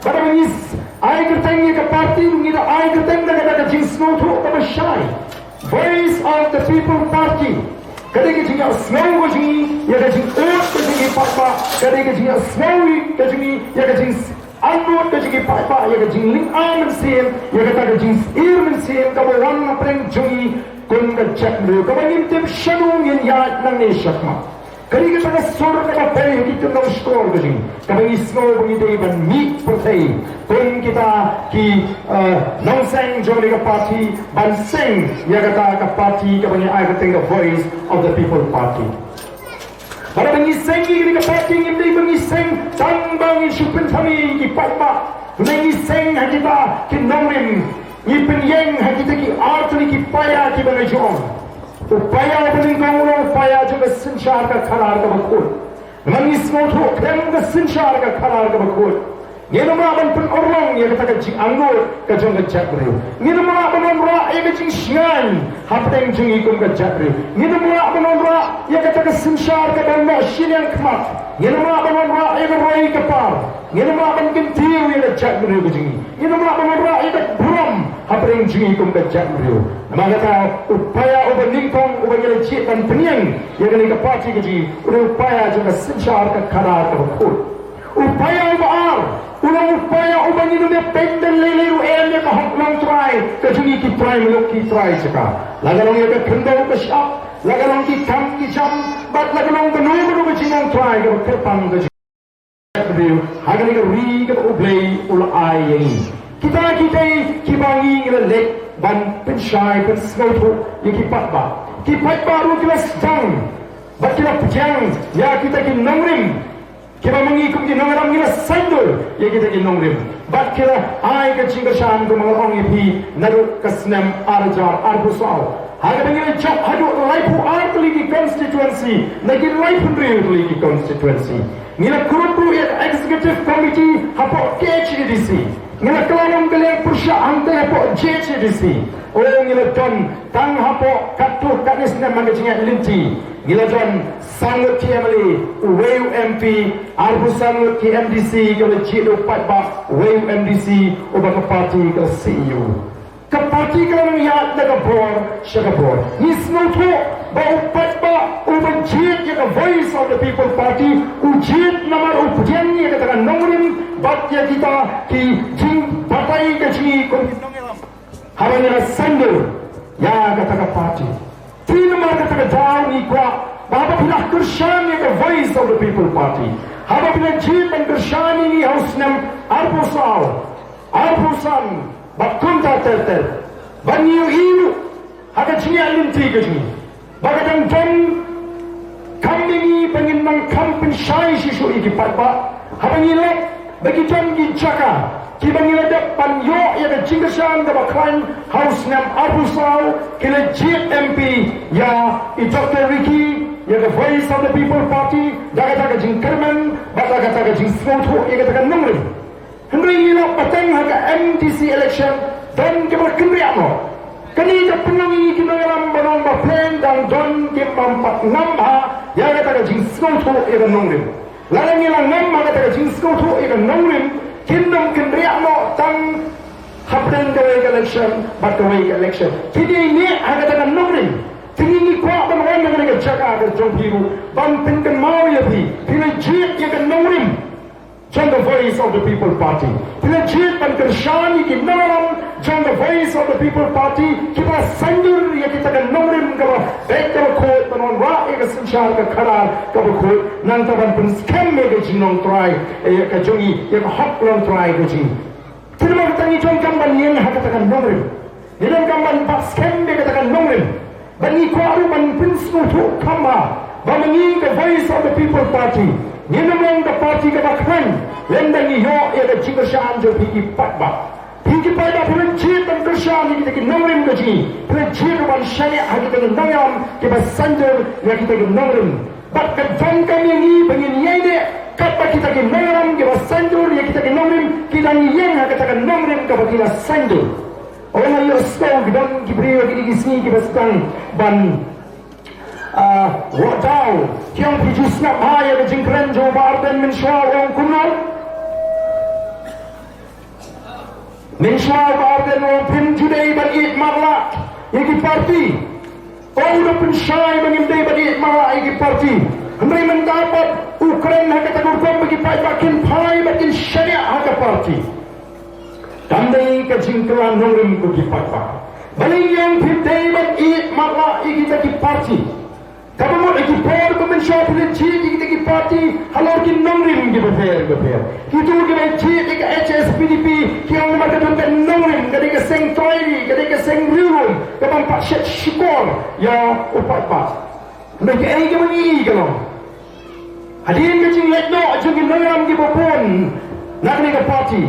Pada mengis ai ketangnya ke parti mengira ai ketang kata jing snow tu ke syai. Voice of the people party. Kadang kita snow kajing, ya kajing earth kajing papa. Kadang kita snowy kajing, ya kajing Anut ka jigi paipa ya ka jing ling am sen ya ka ta jing ir men sen ka bo wan na preng jungi kun ka chak lu ka bangin tip shanu yin ya nang ne shakma kari ka ta sur ka pe ki tu no score ka jing ka bangi snow bangi dei ban mi prothei kun kita ki nong sang jong ka party ban sing ya ka party ka bangi ai ka think the voice of the people party Para mengiseng ini kepating ini mengiseng tambang isupin kami di patba mengiseng kita kinomim ni penyeng kita ki art ni ki paya ki bangajong upaya beningkong upaya juga sinshar ka karar ka bakul mengismo tu krem ka sinshar ka karar ka bakul Ngino mga ban pun orang yang kata kajing anggur kajong kajak beri. Ngino mga ban orang yang kajing syan hapeng jing ikum kajak beri. Ngino mga ban orang yang kata kesinsyar kabanda syiang kemat. Ngino mga ban orang yang keroi kepar. Ngino mga ban kentiu yang kajak beri kajing. Ngino mga ban orang yang beram hapeng jing ikum kajak beri. Nama kata upaya uban lingkong uban yelecik dan penyeng yang kena kepati kajing. Upaya juga sinsyar kekarar kabakul. Upaya ubar ulang upaya uban Indonesia pendek leliru elnya kahoklang try kejungi ki try meluk ki try cakap lagalong ya kendau ke syap lagalong ki kam ki jam bat lagalong benung kejingang try ke kepang kejingang hagan ke ri ke ublay ulai yang kita ki bangi ngelek ban pensyai pen snowto ki patba ru kelas dang Bat kila pejang ya kita ki nongrim. Kita mengikut ki nongram kita sandur ya kita ki nongrim. Bat kila ai ka cingkasan ko mga ong ipi naru kasnam arjar arbusal. Haga bangila job hadu laipu artli ki constituency lagi laipu real ki constituency. Ngila kurupu ya executive committee hapo KHDC. Ngila kelalong kalian persya ante hapo JHDC. Oh ngila don tang hapo katu kanis na magajinga linti. Ngila don sangut TMLA WEU MP arbu sangut ki MDC kalau jido patba WEU MDC ubah ke parti ke CEO. Ke parti kalau mengiat na kabor siya kabor. Nisno to ba patba ubah jid ya ke voice of the people party ujid namar ujian ya katakan nongrim bat ya kita ki jing partai ke jing Habanya sandur ya katakan parti. Tina mar katakan down ni kwa Bapa bila Kershan ni the voice of the people party. Haba bila jid dan Kershan ni hausnam arpusan bakunta terter. Banyu ilu haka cinya linti ke sini. Bagadang don kami ni pengin nang kampen syai sisu iki patba. Haba ngilek bagi don ki jaka. Kita ngilek panyo ya ke Cingkesan ke baklan hausnam arbusal kila jid MP ya Dr. Ricky ya the voice of the people party daga jing kerman daga jing smoto ya kata nongri hendri ngilok pateng haka MTC election dan ke berkenriamo kani ke penangi kita ngalam banong ba plan dan don ke pampat namba ya kata jing smoto ya nongri lalang ngilang namba kata jing smoto ya nongri kindom kenriamo tang hapden ke election but ke election kini ini kata nongri tinggi kuat dan orang yang mereka jaga agar jom biru bantingkan mau ya pi bila jid ya kan nongrim jom the voice of the people party bila jid dan kershani ki nalam jom the voice of the people party kita sandur ya kita kan nongrim kaba baik kaba kot dan orang rak ya kesensyar ke karar kaba kot nantaban pun scam ya ke jinong try ya ke jongi ya ke hot long try ke jing tidak mahu tangi jom kamban yang katakan nongrim dalam kamban pak scam ya katakan nongrim bani kuaru ban prinsip tu kama bani the voice of the people party ni namang the party ke bakhan lendang yo ya the Cingkesan jo pigi patba pigi patba pun jid dan Kershan kita ke nongrim gaji pun jid ban syani hagi ke nongam ke basanjur ya kita ke nongrim bat ke jangkam ni bangin yene kata kita ke nongam ke basanjur ya kita ke nongrim kita ni yang kita ke nongrim ke kita sanjur orang yang sekarang kita beri lagi sini kita sedang ban wadau yang pijus nak bahaya ke jingkren Jawa Barat dan mensyuar orang kuno mensyuar Barat dan orang pin judai ban id marlak yang parti orang pensyai mengimdai ban id marlak yang parti mereka mendapat Ukraina kata kurang bagi bakin pai bakin syariah harga parti Tandai ke jingkelan nongrim ko di patpa. Balik yang pindai ban id makla kita di parti. Kalau mau lagi por ko mensyap le jid kita di parti halor ki nongrim di befer. Itu kita jid ke HSPDP ki ang makadon kan nongrim kadi ke seng toiri kadi ke seng rirum ke pak syet syukor ya upatpa. Mereka ai ke mani kalau. Hadin ke jing letno jing nongram di bopon. Nak ni ke parti.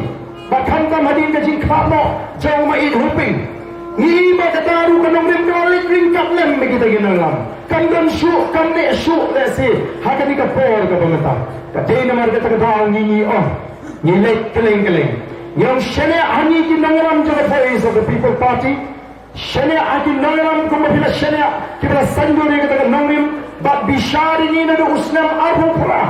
Bahkan kam hadin ke jing kapno jauh mai huping ni ba kataru kanong rim kalik ring kaplem begitu ginalam kam dan syuk kam ne syuk lesi hakani ka por ka pamata ka dei namar ka tagadaw ni ni lek keleng yang syane ani ki nangaram jala voice of the people party syane aki nangaram ko mabila syane ki bala sanjuri ka taga nongrim ba bishari ni na usnam arhupra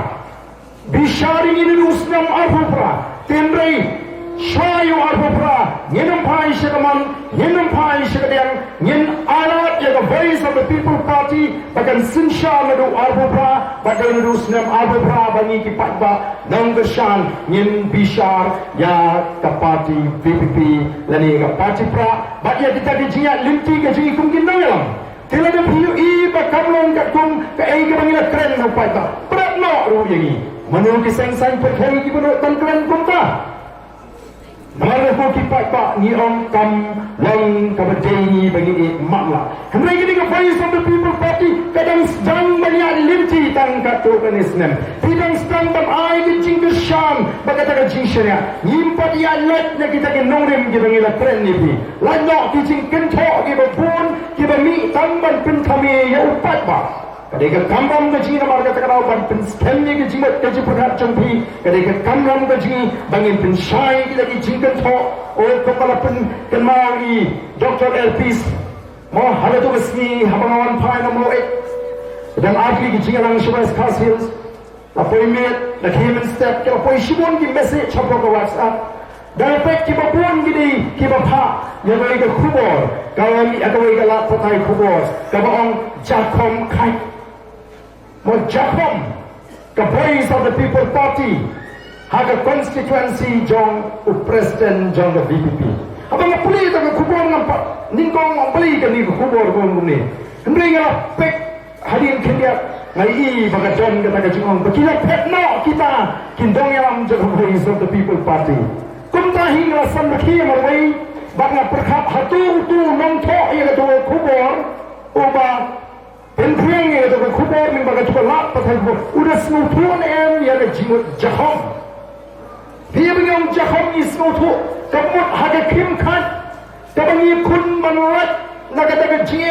bishari ni na usnam arhupra temrei Shayu arpapra, yenam pai shakaman, yenam pai shakadang, yen alat ya the voice of the people party, bagan sinsha nadu arpapra, bagan nadu snam arpapra bani ki patba, nang Kershan, yen bishar ya ka party VPP, lani ka party pra, bat ya kita dijingat linti ka jingi kum kinang. Tila da PUI ba kamlong kat kum ka ai ka bangila kren no patba. Berat no ru yangi. Manu ki seng-seng perkhari ki bunut tan kren kum ta. Malah ko kipat pa ni ong kam lang kabadai ni bagi makla. Henry kini ke voice of the people party kadang sedang banyak limti tang katu kanisnem. Tidang sedang tam ai ke jingke syam bagata ke jingsya. Nyimpat ya let na kita ke nongrim kita ngila tren ni pi. Lanok ki jingken thok ki babun ki bami tamban pin kami ya upat ba. Kadang kamram ke jingna marga takaraw ban pin skemni ke jingat ke jipurat champi. Kadang kamram ke jing bangin pin syai ki lagi jingken thok o kepala pin kenmari Dr. Elpis mo halatu besni habangawan pai na mo dan ahli ke jingalang shubas khasils appointment the human step ke apoi shibon ki message chapo ke WhatsApp dan efek ki babon gidi ki bapa yang bagi ke kubur kawami atau ke lat patai kubur ke baong jakom kai mo jakom ke voice of the people party haga constituency jong president jong the VPP abang ngapuli ta kubur nampak ningkong ngapuli ke ni kubur kong ni hendri ngala pek hadin kendia ngai baga jon kata ka jong bakila pek no kita kindong yang jong voice of the people party kumta hingga sam bakhi marwai banga perkhap hatu tu nong tho ya to kubur uba penpriang ya to kubur ni baga tu lap pathai kubur udah semua tuan ya ke jimut jahom dia bilang jahom ni semua tu kemut haga kim kan kabangi kun manuat naga daga jie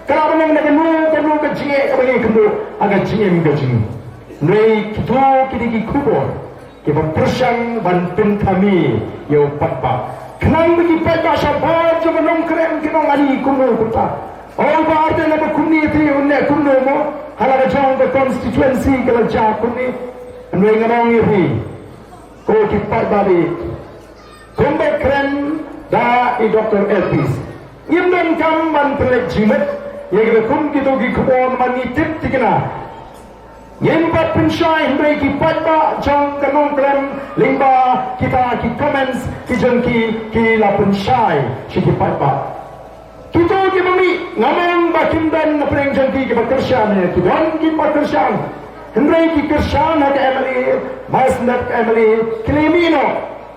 kalau benar naga nu ke jie kabangi kendo aga jie mga jie nei kitu kidiki kubur kiba persang ban pin kami yo patba kenang bagi patba sabar jo menong krem kinong ani kuno kuta all baarte na kunni ti unne kuno mo halaga jong the constituency kala ja kunni nei ngamong yi ko ki patba di kumbe krem da i Dr. Elpis yimdan kam man pelek jimet yegre kum gitu gi kubon mani tip tikna yempat pensyai hendai ki patba jang kanong klem lingba kita ki comments ki jengki ki la pensyai si ki patba kita ki mami ngamang bakindan na preng jengki ki bakersyan ki don ki bakersyan hendai ki kersyan ha Emily Masnat Emily Kilimino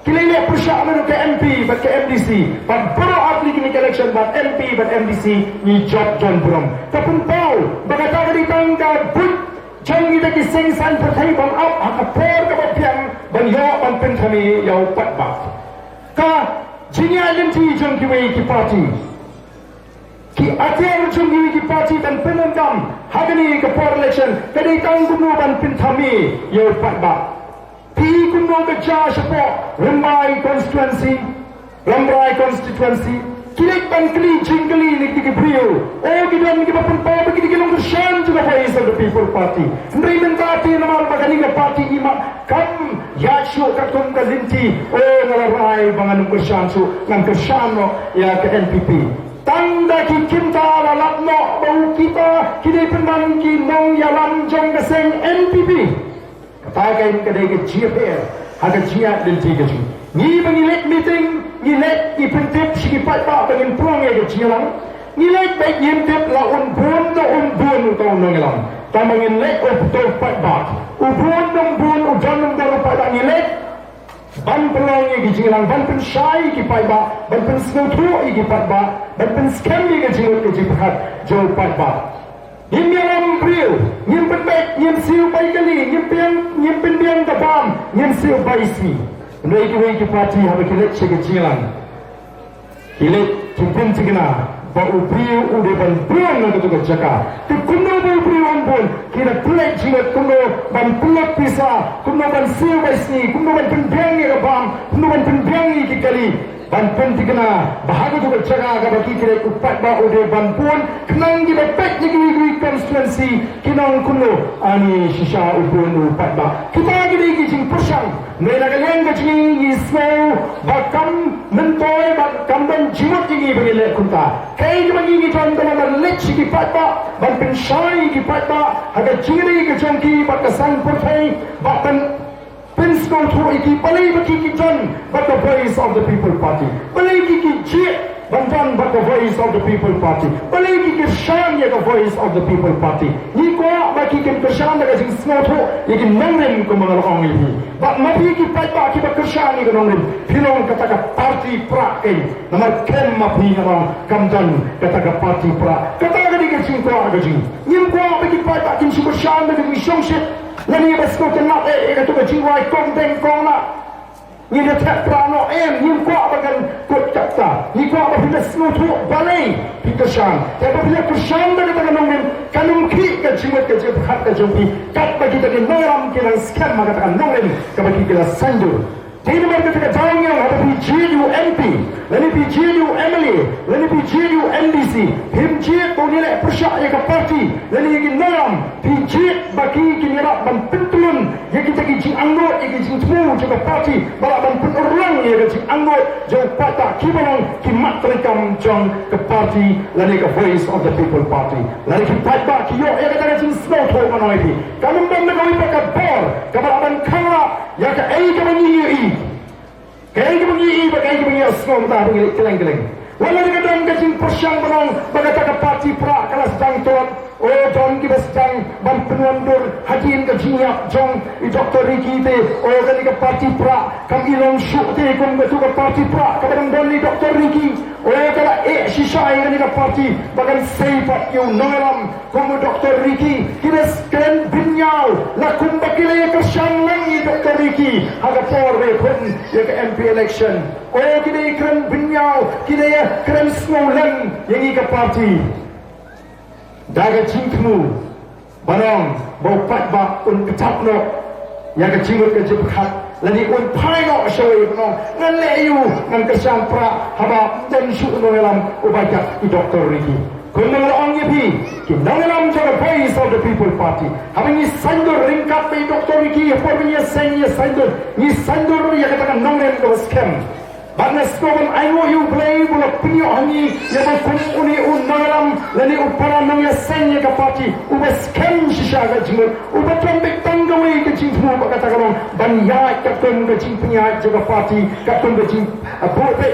Kilele persyarat ke MP, but ke MDC, but bro atli kini election, but MP, but MDC, ni job John Brom. Tapun pau, bagata di tangga but, jangan kita kiseng san pertai bang up, akapor ke bapiang, bang yo bang pen kami yau patba. Ka jinya lenti jong kiwei ki party, ki atir jong kiwei ki party dan penendam, hagani ke por election, kadi tanggumu bang pen kami yau patba. Pi kuno ke cha sepo Rambai constituency kilik ban kli jingkeli ni ki brio oh gidan ki bapun pa bagi ki long shan juga voice of the people party ndai mentati namal bagani ke party ima kam ya shu ka kum ka linti oh ngalarai bangan ke shan su ngan ke shano ya ke NPP tanda ki kinta lalakno bau kita kini penman ki nong yalam jong keseng NPP katakan kedai ke GPR ada jiat dan tiga ju ni bengilet meeting ni let ni pentip sigi patba bengin prong ya ke jialang ni let baik yimtip la un bun utau nongelang tambangin let utau patba ubun ujan dong patba ni let ban prong ya ke jialang ban pen syai ki patba ban pen snotu ki patba ban pen scam ya ke jipat jo patba Yim yalam brio, yim penbek, yim siu bay kali, yim penbiang dabam, yim siu bay si. Ndai ki parti habe kilet chege jilang. Kilet tumpun tigna, ba brio ude ban buang na tu jaka. Tu kuno ba brio on kira plek jilat kuno ban plek pisa, kuno ban siu bay si, kuno ban penbiang ya dabam, kuno ban penbiang ki kali. Ban pun tigna bahagia tu berjaga agar bagi kira upat ba ude ban pun kenang kita pek negeri constituency kinang kuno ani sisa ubun upat ba kita gini gijing persang mereka kalian gijing ismau bakam mentoy bakam dan jimat gini bagi kunta kaya bagi kita dalam lek sigi pat ba ban pensyai ki pat ba ada ciri kejongki bat kesan pertai bakan Pinsko to iki balai baki ki John but the voice of the people party balai ki jie bantuan bak the voice of the people party balik ki shan ya the voice of the people party ni ko baki kin shan daga sing small tho yakin nangren ko mga ong hi bak mapi ki pai ba ki bak shan ni ko nangren pilong kata ka party pra kai namar kem mapi ngam kamdan kata ka party pra kata ka di sing ko aga jing nim ko baki pai ba kin super shan daga mi shong shit lani bas ko tan na ka to ka jing wai kong deng kong na ni de tak prano nim ko abagan ko takta ni ko abapila sno tho balai pikashan te abapila kushan daga daga nongin kanum ki ka jimat ka jip hat ka jumpi kat bagi daga noram ki nang scam maga daga nongin ka bagi kila sandur Dini mereka tidak tahu yang ada PGU MP, lalu PGU Emily, lalu PGU MDC, PGU boleh persyak yang parti, lalu yang noram PGU bagi kini nak bantuan yang kita kijing anggota, yang kijing temu juga parti, balak bantuan orang yang kijing anggota, jauh patah kibarang kimat terekam jang ke parti, lalu ke voice of the people party, lalu kipat bak kiyo yang kita kijing snow tho mana ini, kamu benda kau ibarat bor, kabar aban kala, yang ke kau menyiyi. Kaya ka mag-iiba, kaya ka mag-iasno, matahang kilang-kilang. Wala na ka doon kasing persyang banong, bagata ka party pra, kalas dang tuwag, o doon kibas dang, bantuandur, hadiin ka jinyap, jong, Dr. Ricky te, o kani ka party pra, kam ilong syuk te, kung batu ka party pra, kabadang doon ni Dr. Ricky, o kala sisay kani ka party, bagan saypat yung nangaram, kung Dr. Ricky, kibas kren binyaw, lakum bakilay ka siyang lang ni Dr. Ricky, haga porwe pun, yung MP election, o kini kren binyaw, kini keren snolan yang ika parti daga cingkmu barang bau pat ba un ketap no yang ke cingut ke jebhat lani un pai no shoy no ngan leyu ngan kesang pra haba dan su no dalam ubajak i Dr. Ricky kun nang ong yepi ki nang lam jaga voice of the people party habang ni sandur ringkap pe Dr. Ricky por ni sandur ni sandur ya katakan nang len ko scam Bagnas koman ayo you play bola pinyo hani ya ba kun uni unalam lani upara nang ya senya ka party uba scam shisha ga jingol uba tombek tanggawi ka jingfu ba kata kalong ban ya ka kun ga jingpunya jaga party ka kun ga jing bobe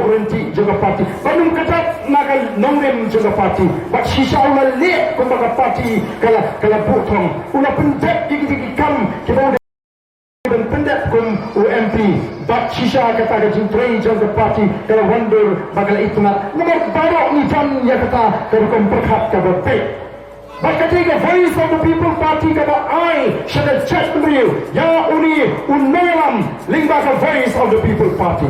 renti jaga party banum kata nagal nongrem jaga party ba shisha ula le ko ba party kala botong ula penjat gigi kam kita dan pendak kum UMP bak shisha kata ke jintrai jang ke parti kalau wandur bakal itu nak nomor barok ni jam ya kata kalau kum perkat ke bepek bak ketika voice of the people party kata I should have chat with you ya uni unalam lingba ke voice of the people party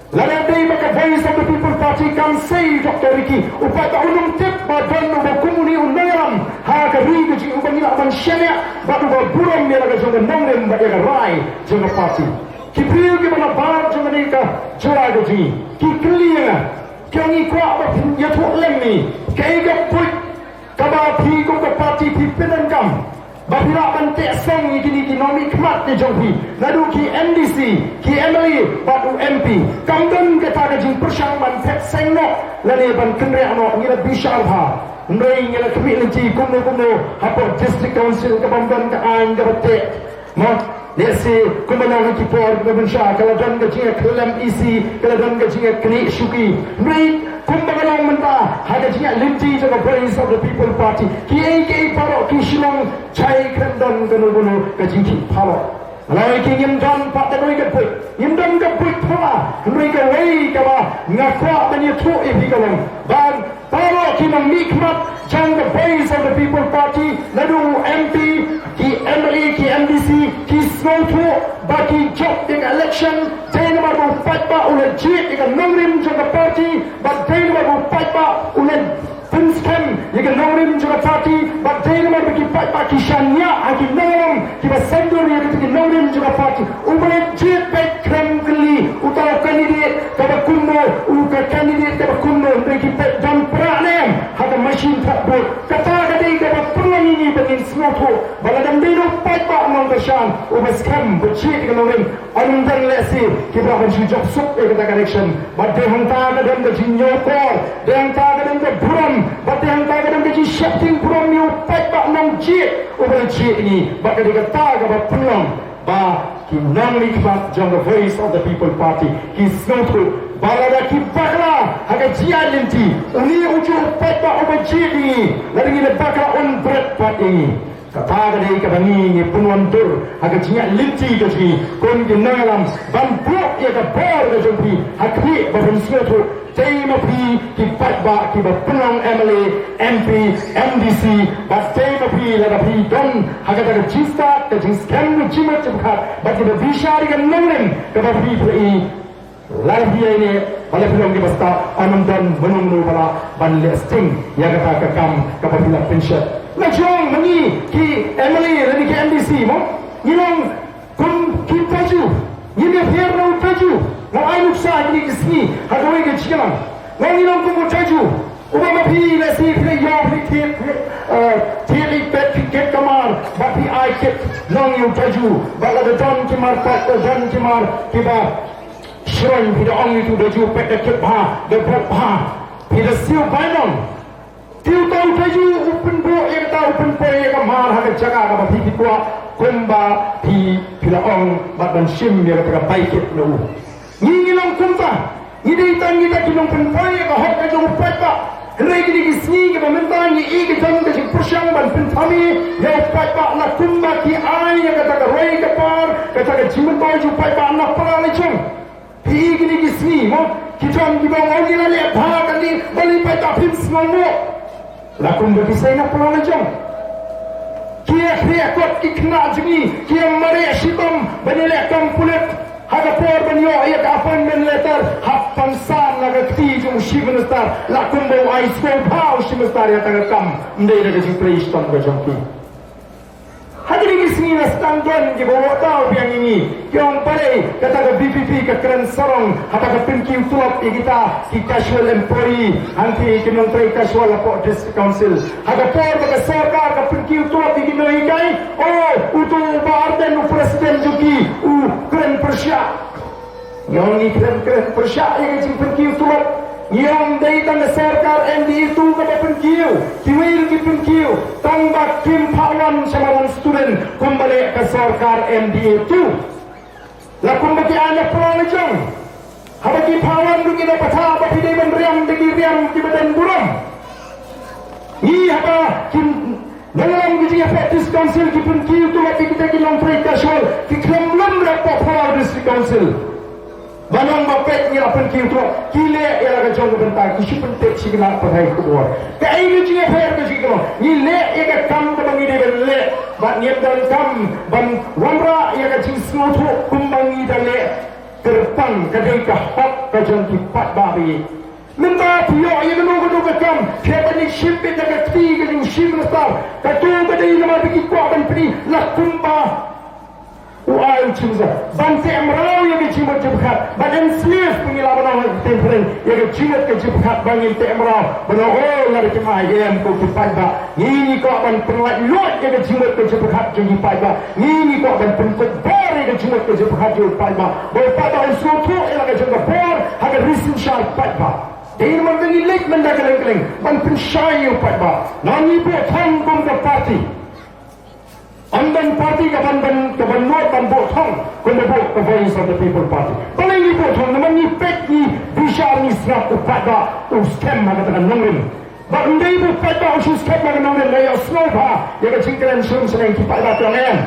lalu day bak voice of the people party kan say Dr. Ricky upat unum tip badan uba kumuni unalam ha ka ri ke jing uba nila aban syania bak uba buram ya laga jang nongrem bak ya rai jang party Kipriu ki mana barat jang ni ka jura ke ji ki clear kau ni kuat ba ya tu lem ni kai ga put ka ba phi ko ka party phi penan kam ba pira ban te song ni kini ki nomi kmat ni jong phi ladu ki MDC ki MLA ba tu MP kam dan ke ta ga jing persyang ban pet seng no lani ban kenre no ni la bishar ha ndoi ni la kmi lenci kumno hapo district council ka bamban ka an ga te mo Nesi kumana ki por bersha kalau dan gajinya kelam isi kalau dan gajinya kini syuki mri kumbaga menta hada gajinya linti jaga voice of the people party ki paro ki shilong chai kandon gunu gaji ki paro lai ki yimdan pat doi ka pui yimdan ka pui thola mri ka wei ka ba ngakwa bani thu e bi kalong ban paro ki mang mikmat jang the voice of the people party ladu MP ki MLA ki MDC ki snowto baki job in election tayo baru fight ba ulah jit ikan nongrim juga party but tayo baru fight ba ulah Pinskem, jika nongrim juga party, but tayo baru baki fight ba ki shanya aki nongrim ki basendur yang kita nongrim juga party ulah jit baik krem keli utara candidate kada kuno uka candidate kada kuno baki fight dan pranem hada machine takbur kata kadai kada perlu ini bagi snowto baladam dino fight ba among the shan ubas kam bercik dengan orang andan lesi kita akan sujud sup kita connection but they hanta kadam ke jinyokor they hanta kadam ke buram but they hanta kadam ke shifting buram you fight ba among jik ubas jik ini but kita kata kada peluang ba ki nang likbat jang the voice of the people party ki snowto balada ki bakla haga jia linti uni uju peta obajidi lagi le bakla on bread pati kata dari kabangi ni punwantur haga jia linti ke ji kon ki nangalam ban pro ya ka bor ke jumpi hakri bahun suatu tema pi ki patba ki ba penang MLA MP MDC ba tema pi la pi don haga ta jista ke jing scam ni jimat jabkat ba ki ba bishari kan nanglim ke ba pi pri lagi ini pada film di basta anam dan menunggu pada banle sting yang kata kekam kapabila pension lajong mengi ki MLA dan ki MDC mo nilong kun ki taju ni fier no taju na ainuk sa ni isni hadoi ke chikalam nilong kun taju ubama pi la si pi yo pi ti pet ket kamar ba pi ai ket long yu taju ba la don ki mar pat don ki mar ki ba Shrine pada orang itu dah jumpa pada kebha, dah berapa, pada siapa banon. Tiu tahu taju open bo, yang tahu open po yang kamar harga jaga apa pi kuat, kumba pi pada orang badan sim yang kata baik itu lu. Ni ngilang kumta, ni dia tang kita kinong penpo yang kahok taju upat pak. Lagi di sini kita mentang ni igi tang taju persang ban pentami yang upat pak nak kumba ki ai yang kata roi kapar, kata jimat baju upat pak nak peralaichung. Pergi ni sini, mo kita di bawah ni lagi apa kali balik pada film semua. Lakum berpisah nak pulang macam. Kia kot kena jadi, kia mari sitam banyak kam pulut. Haga por banyo ayat appointment letter hapan san laga kti jung shivenestar. Lakum bawa ice cream pau shivenestar ya tengah kam. Ndai laga jupre istam berjangki. Hadirin di sini standon di bawah tahu yang ini yang pada kata ke BPP ke keren sorong kata ke pinki utulap kita ki casual employee anti kementerian casual lapor district council ada por ke sarkar ke pinki utulap di noi kai utul barden presiden juki keren persya yang ni keren persya yang pinki utulap yang dari tanda sarkar MD itu kepada penkiu kiwil ki penkiu tambah kim pawan sama student kembali ke sarkar MD itu lakum bagi anak pelanjang habaki pawan bagi dapat apa tidak menriam bagi riam di badan buram ni apa kim dalam gigi practice council ki penkiu tu lagi kita kilang casual ki kelam rapor power district council Banang bapet ni apa kiu tu kile ialah kacau bentar kisu pentek si kena pakai kubur. Kai ni je fair ke si kena. Ni le ia ke kam ke bangi de le. Bat niat dan kam ban wamra ia ke cing semua tu kumbangi dan le. Terpang kadai ke hak kacau ki pat babi. Minta pio ia ke ke kam. Kita ni shipit ke tiga ni ship besar. Katu kadai nama bagi kuat dan peni lakumba. Uai cimza, bangsa Amrawi yang cimat jebkat, badan slave pengilapan orang temperen yang cimat ke jebkat bangin Amrawi, benar lari cemai yang kau cepat ba, ini kau akan penlat lot yang cimat ke jebkat jadi pada, ini kau akan penput bar yang cimat ke jebkat jadi pada, berpada usul tu ialah kerja bar, agar risin syar pada. Dia mengenai lek mendagang-dagang, ban pensyai pada, nani buat tanggung ke parti. Andan parti kapan not ban botong kena buat the voice of the people party. Kalau ini botong nama ni pek ni bisa ni serap kepada scam mana katakan nongin. But ndai bu pada usus scam mana nongin laya snowba ya kecingkaran sum senang kepada tangan.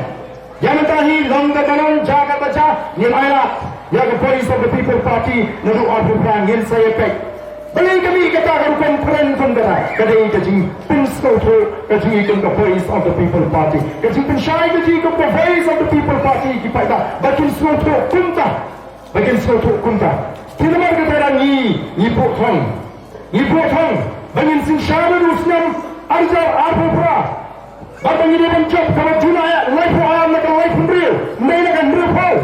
Yang tahi longga balon jaga baca ni ayat ya the voice of the people party nadu arburan yang saya pek. Balik kami katakan konferen kondara kadai kajing pinsau tu kajing ikut the voice of the people party kajing pensyai kajing ikut the voice of the people party kita bakin semua tu kunta kita mereka kata ni potong bangin sin syara rusnam arjar arbura batang ini mencop kalau junaya life ayam nak life real nak real pau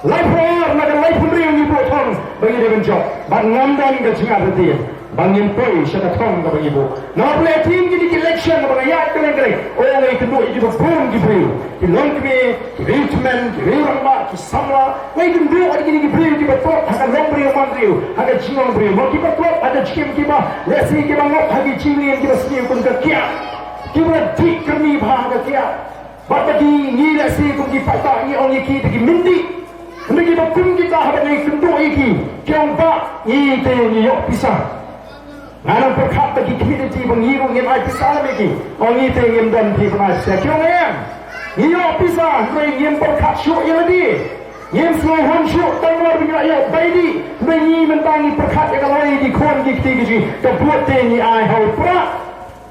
life ayam nak life real ni potong bagi dia mencop bat ngamdan kajing ada dia bangin poi syaka tong ka bang ibu na play team gini election na ya kelen ngai kedua itu pun gibril ki longkme ki ritman ki ramba ki samla ngai kedua ada gini gibril ki betul akan lombri mandriu ada jingon bri mo ki betul ada chikim ki ba lesi ki bang hagi chimli ki basni kun ka kia ki ba dik kerni bha ka kia bat bagi ni lesi kun ki pata ni ongi ki ki mindi Bagi bakun kita habat ni kenduk iki, kiampak ni te ni yok pisah. Nganang perkat bagi community pengiru ngem ai pisah lagi. Orang ni te ngem dan pi pernah sekian ngem. Ni yok pisah, ngem perkat syuk yang lagi. Ngem selai hon syuk tangwar bagi rakyat baidi. Ni mentangi perkat yang lain di kon di ketiga ji. Kebuat te ni ai hau perak.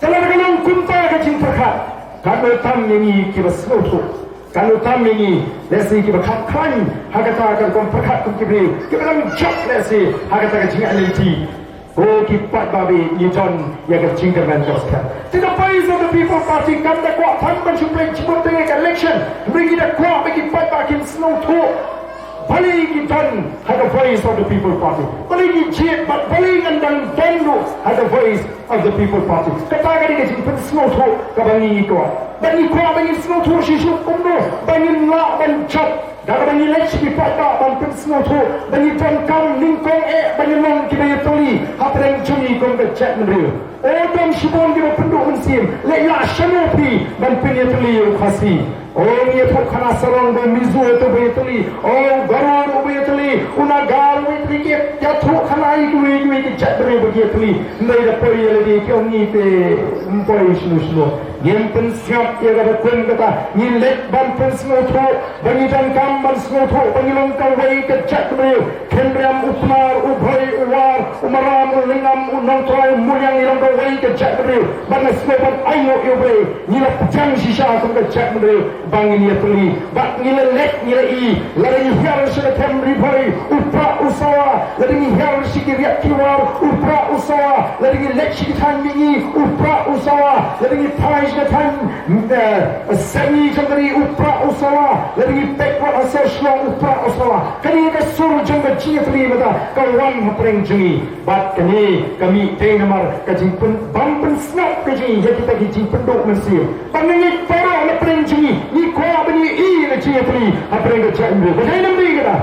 Jalan kalong kunta kecing perkat. Kalau tam ni kita seluruh. Kalau kami ni, lesi kita khakan, hakata akan komperkat kita dalam job lesi, hakata kecing aniti. Oh kita babi ni John yang kecing kerana joskan. Tidak payah so the people party kan dah kuat tanpa cuba cuma dengan election, bagi dah kuat bagi bakin snow talk. Balik kita ada voice of the people party. Balik kita balik dan dondu ada voice of the people party. Katakan dia kecing snow talk kabangi kuat. Bagi kuat bagi snow talk sisuk kumno bagi nak mencap. Dalam bagi lech kita tak snow talk bagi tangkam lingkong bagi long kita yang tuli. Apa yang cumi kong bercak mereka. Orang sibon kita penduk mensim. Lelah syanopi dan penyet tuli ukasi. Orang yang tak kena serang dan mizu itu bertuli. Orang garun bertuli. Unagar bertuli. Ya tak kena itu cak mereka bertuli. Mereka pergi lagi ke orang itu empai sinu. Yang pensiap ia kata kata nilek ban pensmo tu bagi jangkam ban semua tu bagi longkang wei kecak mereka. Kendriam upnar ubhai uwar umaram ulingam unongtrai mulyang longkang wei kecak mereka. Ban semua ban ayo iwe nilek jang sisa kecak mereka. Bang ini tuli bak nilai lek nilai i lari hiar sudah temri bari upra usawa lari hiar sikiriak kiwar upra usawa lari lek sikitan mingi upra usawa lari pai sikitan seni jangari upra usawa lari pekwa asal shlong upra usawa kani ka sur jangga chia tuli mata kawan hapreng jengi bat kami tenamar kajipun bampen snap kaji jadi kita kajipun dok mesir panengit para hapreng jengi ni kuah bani i na chia tuli hapreng kajak mre bajai namri kata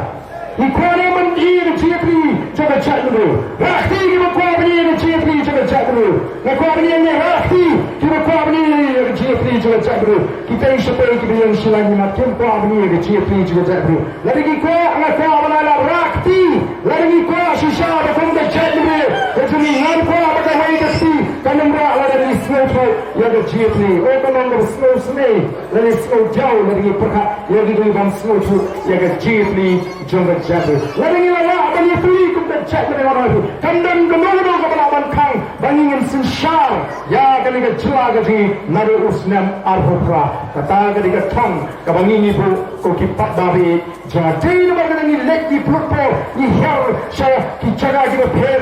ni kuah ni man i na chia tuli jaga jak mre rakti ki kuah bani na chia tuli jaga jak mre na kuah bani ni rakti ki kuah bani na chia tuli jaga jak mre kita isapay ki yang silagi makin kuah bani na chia tuli jaga jak mre lagi ki kuah na kuah bani rakti lagi ki kuah shisha da kum da jak mre kajuni ngan kuah bata hai kasi kanamra lagi snow ya da chia tuli o kanang da snow snei lagi snow jauh lagi perkat lagi dulu bang snow tu ya da chia tuli jaga jak mre lagi ni la bani tuli kum da jak mre orang tu kandang kemodo kepala kang bangingin sinsyar ya kaliga jela gaji naru usnam arhopra kata kaliga thong kabangini bu ko kipat babi jadi nama kena ni lek di plutpo ni hal saya ki jaga ki pher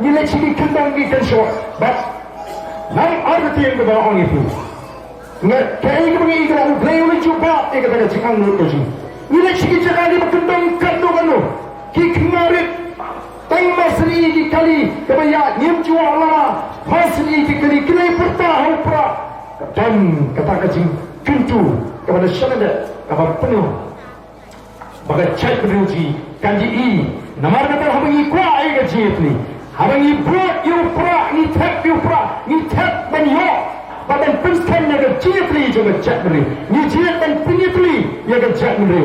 ni lek si kendang ki kensho but nam arti yang kebawa orang itu ngat kai ki bangi ikra ublay uli cuba ikata ka cikang nur kaji ni lek si jaga ki kendang kanu ki kemarit tang masri di kali kebaya nyem jual lama masri di kali kena pertah upra dan kata kacing pintu kepada syarada kepada penuh bagai chat beruji kanji i namar kata habangi kuah ai gaji ni habangi brot you pra ni tap banyo badan penskan naga jiat ni juga chat beri ni jiat dan penyet ni ya ga chat beri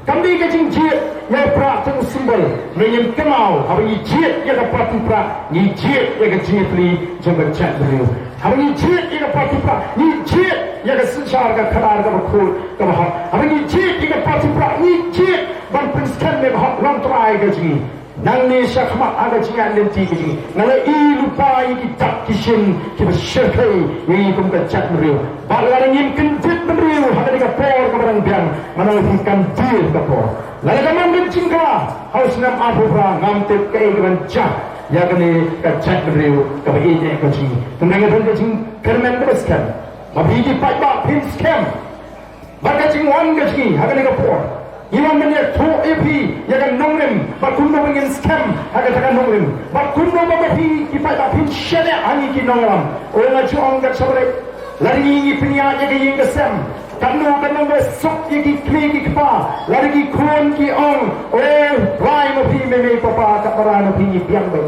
kami kacing jiat ya pra teng simbol menyem kenal habangi jiat ya ga pra ni jiat ya ga jiat ni juga chat beri habangi jiat ya ga pra ni jiat ya ga sensar ga kadar ga khul ga ha habangi jiat ya ga pra ni jiat ban penskan me ha ram trai ga ji nang ni syakmat aga jingan lenti ga ji nang i lupa i ki tak kishin ki bersyirkai ni kum ga chat beri balar ngim kentit beri ha ga por ga barang biang mana kan dir ga por lalu kamu mencingka harus nam apura ngam tep kai ga chat ya kani ka chat beri ka bagi ni ga ji tenang ga ji kermen ga skan mabiji pai ba pin scam baga jing wan ga ji ha ga ga por Iwan menye to epi ya kan nongrim bakun no ngin scam aga taka nongrim bakun no ba pi ki pa ta pin shele ani ki nongram o na chuang ga sabre lari ni pinya ya ga ying ga sam kanu kanu be sok ye ki kli ki pa lari ki khon ki ong o rai mo pi me papa ka para no pi ni piang be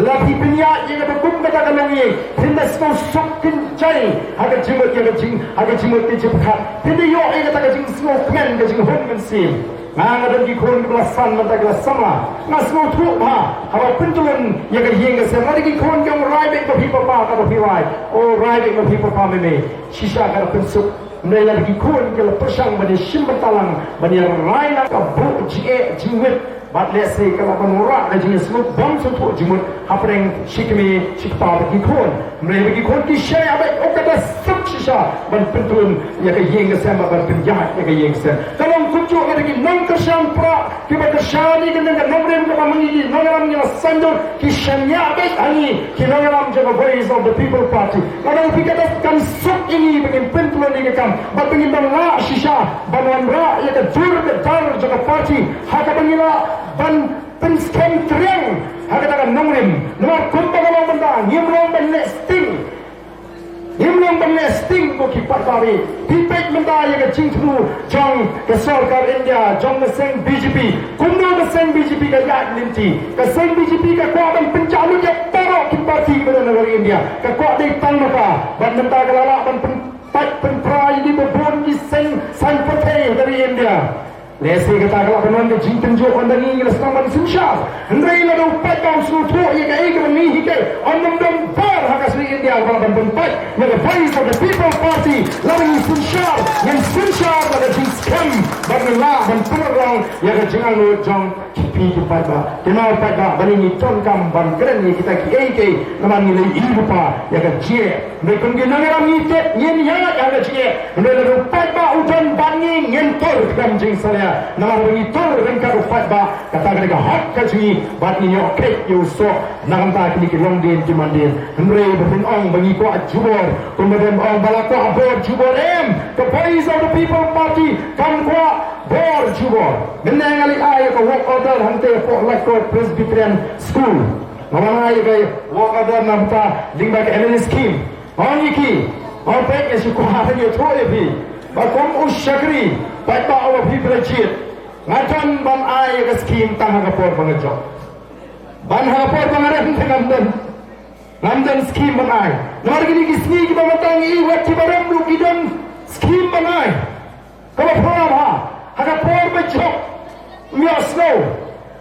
la pi pinya ye ga kum ga ta ngi pin da so sok kin chai aga jimot ye ga jing aga jimot ti jip kha pin yo ye ga ta ga jing so kmen ga jing hon men sim ada di kon kelasan mata kelas sama ngas mau tu apa pentulan yang yang saya mari di kon yang right back people pa kalau right oh right back people pa me sisa kalau pensuk mereka di kon kalau persang bani simbatalang bani rai nak kabu jiwet but let's say kalau penura ada jenis semut bom sentuh jemut apa yang sikmi sikpa di kon mereka di kon di saya abek okada sukses ban pentulan yang yang saya ban penjahat yang saya kalau kucu ada di nong kesan pra kita kesani dengan nomrem kita mengi nongram yang sanjur kisahnya abek ani nongram jaga voice of the people party kalau kita kan suk ini bagian pentulan ini kan bat pengen bangla sisa banan ra yang jur ke dar jaga party hak bangila ban penskem triang hak kata nongrim nomor kumpa kalau benda ngimrong ban nesting Himlang bernesting ko kipat kami. Pipet mendaya ke cingkru jong ke sarkar India, jong ke seng BJP. Kumno ke seng BJP ke yat linti. Ke seng BJP ke kuatan pencalon yang terok kipati kepada negara India. Ke kuat di tang maka. Ban mentah kelala ban penprai di bebun di seng sang putih dari India. Lesi kata kalau penon ke jingten jo anda ni ngelas naman sunshab. Hendrai la do pat kam sutu ye ka ege ni hike. Onum dom bar haka Sri India kalau ban penpat. Ye the voice of the people party. Lawan sunshab. Yang sunshab ada jing scam. Ban la ban penrong ye ka jingal lo jong kipi kipat ba. Kenal pat ba ban ni ton kam ban keren ni kita ki ege naman ni ibu pa ye ka je. Mereka ni nangaram ni tet yen ya ada je. Mereka do pat ba udan ban ni ngentor kam jing saya. Nama begitu rengkar ufat ba kata mereka hak kaji bat ni okey you so nang ta kini long din di mandin hendrai berpin ong bagi ko jubor kemudian ong balako abor jubor the voice of the people party kam ko bor jubor menang ali ay ko work order hante for like Presbyterian school nama ay kay work order namta lingba ke MN scheme on iki on pek esu ko ha ni thole bi bakom usyakri baik awak people cit ngajon ban ai ke skim tang hagapor bangejo ban hagapor bangaren ngamdan skim ban ai nomor gini kisni kita matang i wet kibaram lu kidon skim ban ai kalau program ha hagapor bejo mio snow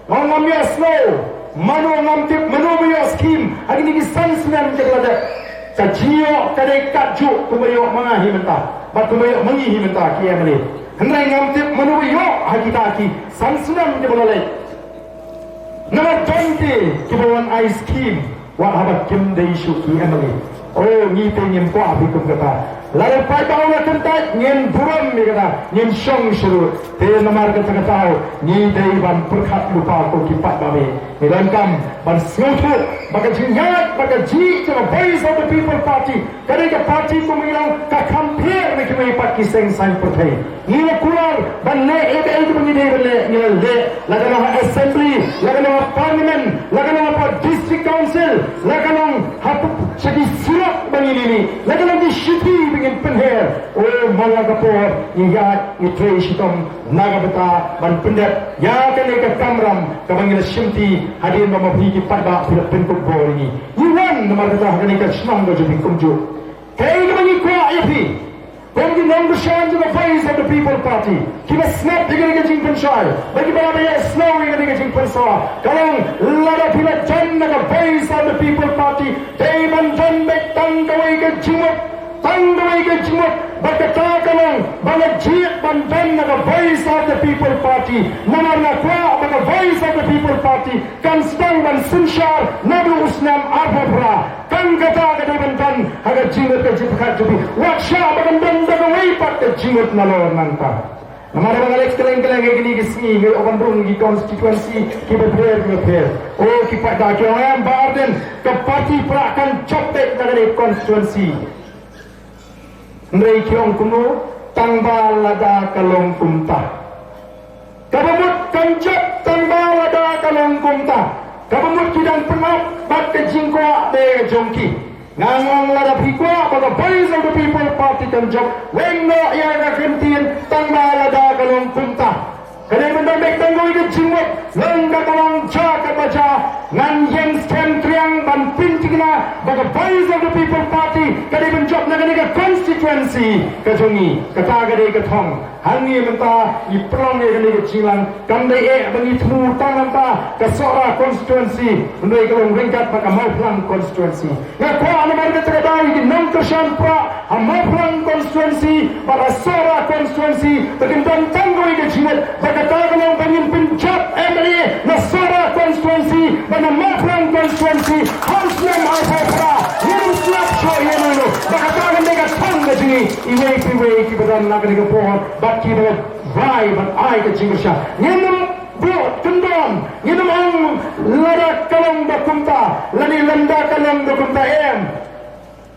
ngam mio snow manu ngam tip manu mio skim hari ni kisan senan jeglada kajio kadai kaju kumayo mangahi mentah bat kumayo mangihi mentah kiamani hendrai ngamtip manuyo hakitaki sansunan di boleh nama jonti kibawan ice cream wa habat kim dei shuki emali oh ni pengin ko api kum kata lalu pai bau na tentai ngin buram mi kata ngin shong shuru te namar kata kata ni dei ban perkhat lupa ko kipat babe ni kam ban snotu maka jingat maka ji to voice of the people party kare ke party ko mengilang ka compare me kemai pat kiseng sang pertai ni kular ban le ede mengi le ni le lagana assembly lagana parliament lagana district council lagana hatu segi surat bani ni lagana di shiti ingin penher oh malagapor ingat itre shitom nagabata ban pendet ya kene ke kamram kamangila shimti hadir mama bhi pada Philippine football ini yuan nomor kata kene ke snong go jebing kumju kay kamangi ko api bagi nong bershan to the voice of the people party kita snap dengan jing pensai bagi berapa ya snow dengan jing pensai kalau lada pila jan the voice of the people party day man jan back tang kawai ke jimut tanggai ke jimut berkata kalong bala jiat bandan the voice of the people party nomor nakwa the voice of the people party kan stang ban sunshar nabi usnam arbabra kan kata ke bandan haga jimut ke jipkat jubi waksha bandan daga wai pat ke jimut nalor nanta हमारे बगल एक कलेंगे कि नहीं किसकी open room की constituency की prepare oh की pada kau yang barden ke parti perakan copet dari constituency Ndai kiong kuno tangbal lada kalong kumta kabamut kanjap tangbal lada kalong kumta kabamut kidang penap bat ke jingkwa de jongki ngangong lada pikwa pada voice of the people party kanjap wengno yang akantin tangbal lada kalong kumta kadang mendambek tanggoi ke jingwat lengga kalong ja kabaja ngan yang stand triang ban pintingna baga voice of the people party kadi benjok na kani ka constituency kajongi kata kadi ka thong hangi menta i prong e kani ka chilang kandai e bani thu tangan ta ka sora constituency ndoi ka long ringkat maka mau plan constituency nga ko ana mar betra dai di nang kershan pra mau plan constituency para sora constituency takin dan tanggoi ka chilat baga ta ka long bangin pinjap MLA na sora constituency bana mau plan constituency hanslam alfra yun slap show yun baga ta ka mega thong ka jingi iway ki badan na ka pohon ki ba vai ban ai ka jingisha nyenum bo tundon nyenum ang lara kalong da kumta lani landa kalong da kumta em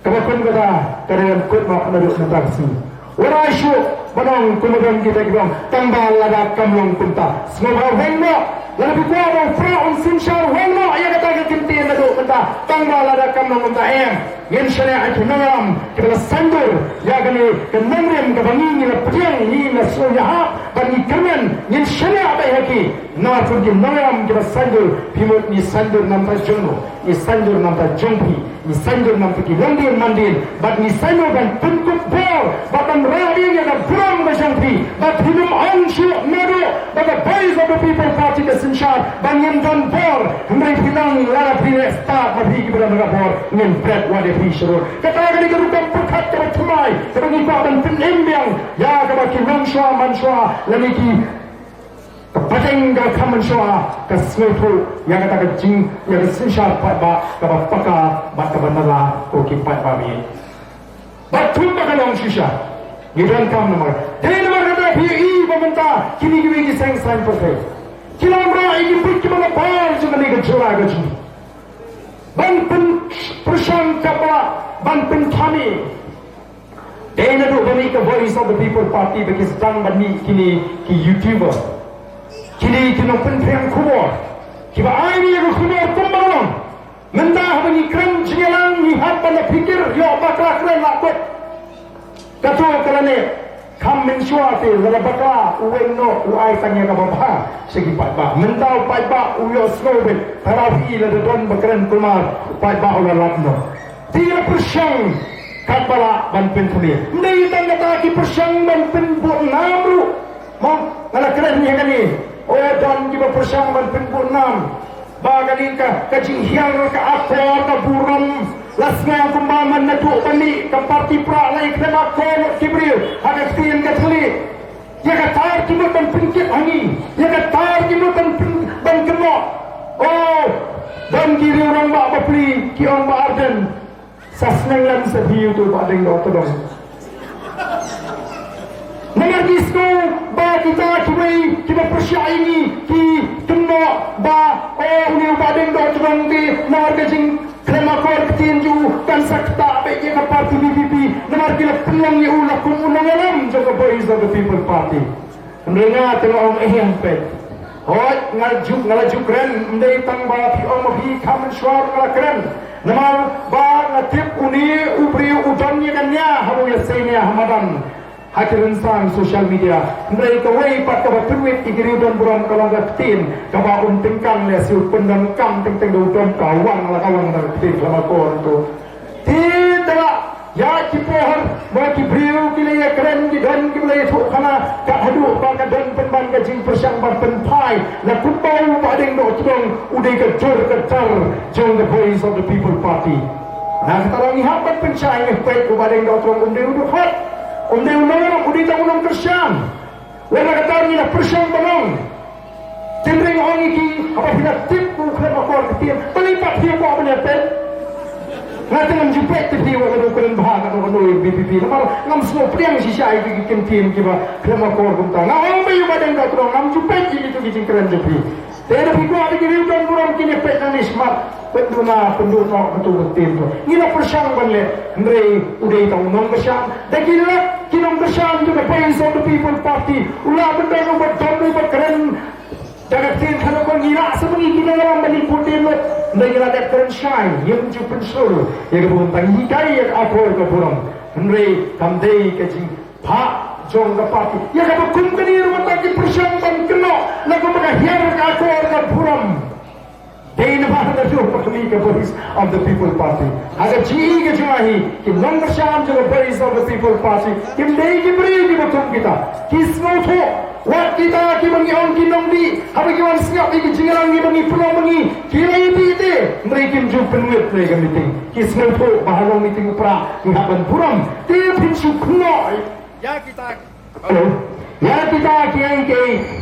kabakun kata karen kut ma na duk na taksi wala shu banang kumagan kita kibang tambal lara kalong kumta smaba wenno lani kwa ba fra on sinshar wenno aya kata ka kinti na duk kumta tambal lara kalong kumta em yen shane ai tunam kibala sandur ya gani kanamrem ka bangi la pjang ni la soya bani kamen yen shane abai haki na turgi nayam kibala sandur pimot ni sandur namta jono ni sandur namta jongpi ni sandur namta ki landir mandir bat ni sandur ban punkup bor batan rabi ya na buram ba jongpi bat hinum anshu nado bat the voice of the people party ka sinshar ban yen don bor humre pinang lara pire start ba bi kibala na bor yen bread wade Pishro. Kata kali kerukam perkat kebat tumai. Sebagai badan penembiang. Ya kebat ki mansua lagi ki kebateng kebat mansua kesmetu. Ya kata kejing ya kesinsar ba kebat paka ba kebat nala ko ki pat babi. Batum bakalong shisha. Gidan kam nama. Dari nama kata PI pemerintah kini ki seng perfect. Kilamra ini pun kemana bar juga ni kecura kecil. Banten Prashant Kappa Banten Thani Dena do bani ka voice of the people party because dang bani kini ki YouTuber kini kino pentriang kubor kiba aini yang kubor kumbalong mentah bani kram jingalang ni hab bana pikir yo bakla kren lakot kato kalane kam mensua te zara bakla uwenno uai tanya ka bapa segi pat ba mentau pat ba uyo snowbel tarafi la don bakran kumar pat ba ulah lapno 3% kapala ban pentuli ndai tanda ta ki persang ban penbun namru mo ngala keren ni kani o don ki ba persang ban penbun nam ba kali ka kajing hiang ka akor ka buram lasna kumbaman na tu bali ka parti pra lai krema ko kibril haga tin ka thali ya ka tar ki mo ban pinkit hangi ya ka tar ki mo ban kemo oh dan kiri orang ba bapli ki orang ba arden sasnang lang sa biyo to badeng do to dong nagis ko ba kita kiway kiba persya ini ki kemo ba oh ni badeng do to dong di nargajing krema kor tinju kan sakta be ye ka parti BBP namar kila pulang ye ula kum unang alam jaga voice of the people party ndenga tengok eheng pet hoy ngalajuk keren ndai tang ba pi om bi kamen shwar ngala keren namar ba ngatip uni ubri udon ye kanya hamu ya senia hamadan hakirin sang social media ndai ka wei pat ka batwit igiri don buram kalong tin ka ba tingkang le siu pendang kam teng do don kawang la kawang dar tin lama kon to tidak ya ki pohon mo ki briu ki le keren ki don ki le thu kana ka hadu ba ka don penban ka jing persang ban penpai la kupau badeng do tudong udai ka jor ka tar jong the voice of the people party na katarang hapat pencai ni pet ko badeng do tudong undai udu hot undai ulang udai ta ulang persang wala katarang ni persang banong tindring ongi ki apa bila tip ku kena kor ketiem pelipat dia ko apa pet ngati ngam jupet ti wa ko ko bahag ko no BBP namar ngam smo priang si sai ki kim tim ki ba krema kor kum ta ngam be yu badeng da tro ngam jupet ki tu ki keren jepi tera bi ko abi ki ri don buram ki ne pet na smart penduna betul tim to ina persang banle ndre udai ta unom persang dakila kinom persang to the voice of the people party ula benda no ba don ba keren jagat tin kalau kau ngira sebenarnya kita orang balik putin lo, ngira dat keren shine, yang jupen solo, yang kebuntang hikai yang aku keburang, henry kamdei kaji, pak jong kapati, yang kamu kumpeni rumah lagi persiapan kena, lagu mereka hiar aku keburang, dei nama ki ke baris of the People Party. Agar ji ke juahi ki long bersyam juga baris of the People Party. Kim dei ki beri ki betul kita. Ki semua tu. Wat kita ki bangi on ki nong di. Apa ki wan siap ki jingalang ki bangi pulau bangi. Ki lagi ti mereka jumpa penuh mereka meeting. Ki semua tu bahalong meeting upra ngaban puram. Ti pinsu kunoi. Ya kita. Hello. Ya kita kiai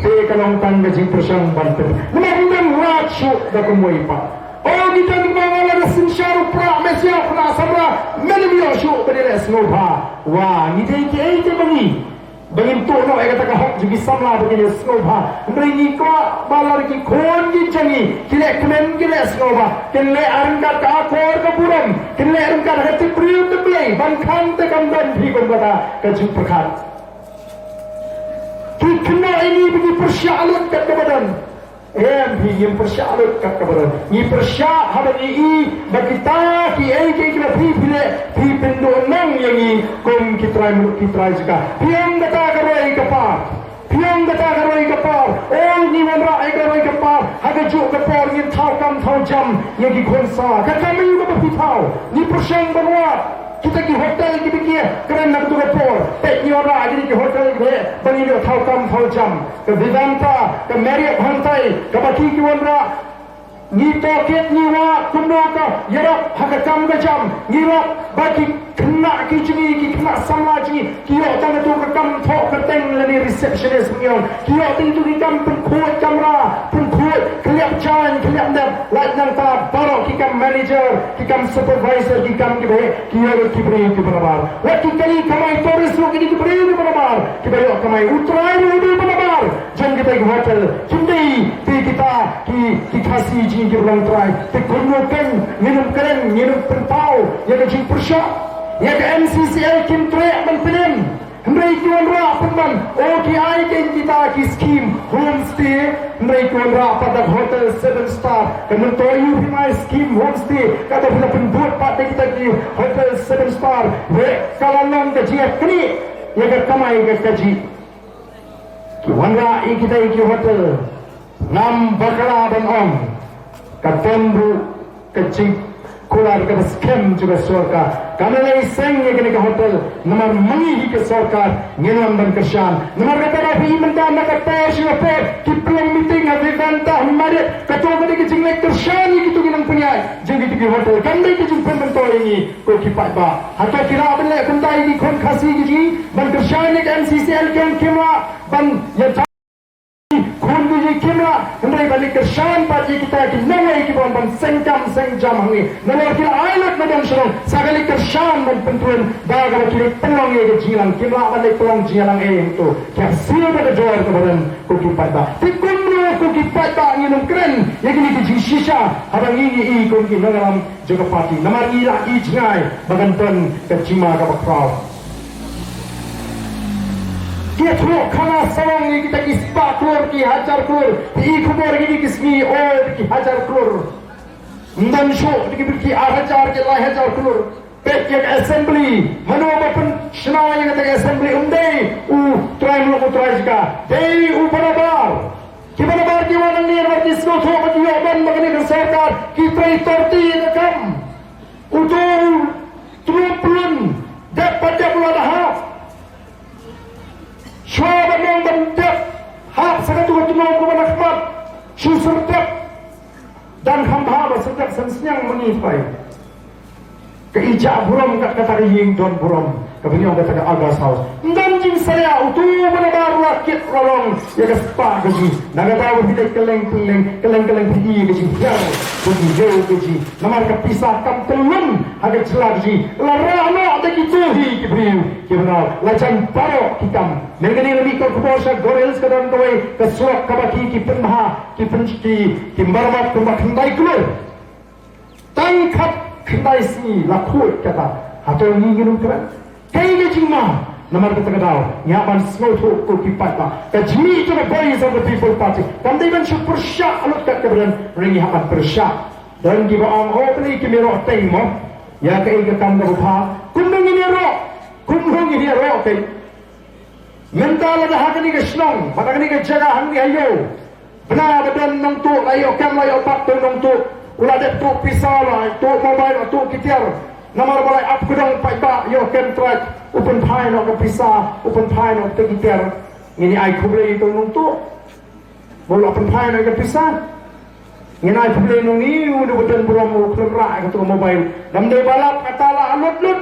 te kalong tangga jing persang banten. Menang racu da kumoi pa. Oh kita di bawah la sinsharu pra mesia pra sabra menimio shu bedele snova. Wah ni te kiai te bangi. Bangin tu no ay kata hok jugi samla begini snova. Meringi ko balar ki khon ki jangi kile kmen kile snova. Kile arangkat ka kor ka puram. Kile arangkat hati priu te play. Bangkang te kamdan bhi ko bata ka jing perkhat. Kena ini pergi persyalut kat kebadan. Yang persyalut kat kebadan. Ni persyak habang ini bagi ta ki kena pi pendo nang yang ni kom kitrai juga. Piang kata karoi kapar. Piang kata karoi kapar. Oh ni wanra ai karoi kapar. Haga juk kapar ni thau kam thau jam yang ki khonsa. Kata mai ko pi thau. Ni persyang banwa. Kita ki hotel ki bikia keren nak tu rapor pek ni orang jadi ki hotel ki bagi dia thau kam thau jam ke Vivanta ke Marriott hantai ke baki ki wandra ni toket ni wa kundo ka yarap hakam ka jam ni rap baki kena ki jingi ki kena sama jingi ki yo tang tu ka kam thau ka teng lani receptionist ngion ki yo ting tu ki kam pun khoi kamera pun khoi kliap jan kliap dap like nang ta baro ki kam manager ki kam supervisor ki kam ki be ki yo ki beri ki barabar wa ki kali kamai tourist lo ki beri ki barabar ki be kamai utrai lo ki barabar jang kita ki hotel kindi kita ki khasi ji ki ulang try te kono kan minum keren minum pentau ya ke jing persya ya ke MCCL kim tre man penem mereka wanra penman OKI kan kita ki scheme homestay mereka wanra pada hotel 7 star kemen toyu himai scheme homestay kata bila penduduk pada kita ki hotel 7 star we kalanang ke jia kini ya ke kamai ke kaji ki wanra kita ki hotel nam bakala dan om katembu kecik kular ke scam juga sorka karena lagi seng ye ke hotel nomor mangi ke sorka ngenam dan kersan nomor kata rafi mendan nak tes lapor ki pelong meeting ave vanta mare kato ke jing lek kersan ni kitu ginang punya jeng kitu ke hotel kandai ke jing pemento ini ko ki pat ba hato kira bele kuntai di kon khasi ki ban kersan ni MCCL kan kema ban ya kimla hendai balik kersan pati kita ki nawai ki bon senjam hangi nawai kila ailat madang serong sagali kersan dan pentuan daga kili pelong ye jilang kimla balik pelong jilang itu kya sila pada jual kebadan kuki pada tikundu kuki pada nginum keren ye kini ki shisha abang ini kuki nangalam juga pati namar ila ijngai baganton kecima ka bakrau dia thok khana sawang ni kita ki spa crore ki hajar crore i khubor ki kismi or ki hajar crore ndan sho ki 8000 ke 1000 crore pek ke assembly mano bapan shna yang kata assembly umdei try lo ko try ka dei barabar ki wanang ni war ki sko thok ki ban magani ka sarkar ki try torti na kam utul truplun dapat bulan half Syawab yang bentuk hak sekatu nong kepada khmat syusurtek dan hamba sedap sensiang mengipai keijak buram kat kata ying don buram kebenyong kata agas house dan jing saya utu benar rakit rolong ya kespa gaji naga tahu kita keleng pidi gaji jauh gaji jauh gaji namar kepisah kam telun agak celak gaji larano ada gitu hi kibriu kibnau lacan paro kikam Mengani lebih kau keposa gorel sekadar kau kesuak kabaki ki penha ki penci ki marmat kumbak hendai keluar tangkap hendai si lakut kata atau ni ginum keran kaya jima nomor kata kadau nyaman smoto ko ki patma kajmi to the boys of the people party kandai ban super syak alut kat keberan ringi hapat persyak dan giba ang hopli ki mero tengmo ya kai ka kam ka bha kumung ni ro kai mental ada hakani ke snong hakani ke jaga hang di ayo benar badan nong tu ayo kam ayo pak tu nong tu ulah dep tu pisah lah, tu mobile tu kitiar. Nama balai up kedong pai ba yo contract open pie no pisah, open pie no te kitiar. Ini ai kuble itu nuntu. Bola open pie no pisah. Ini ai kuble nungi udah betul berom kelera ke tu mobile. Dam de balap kata la lut.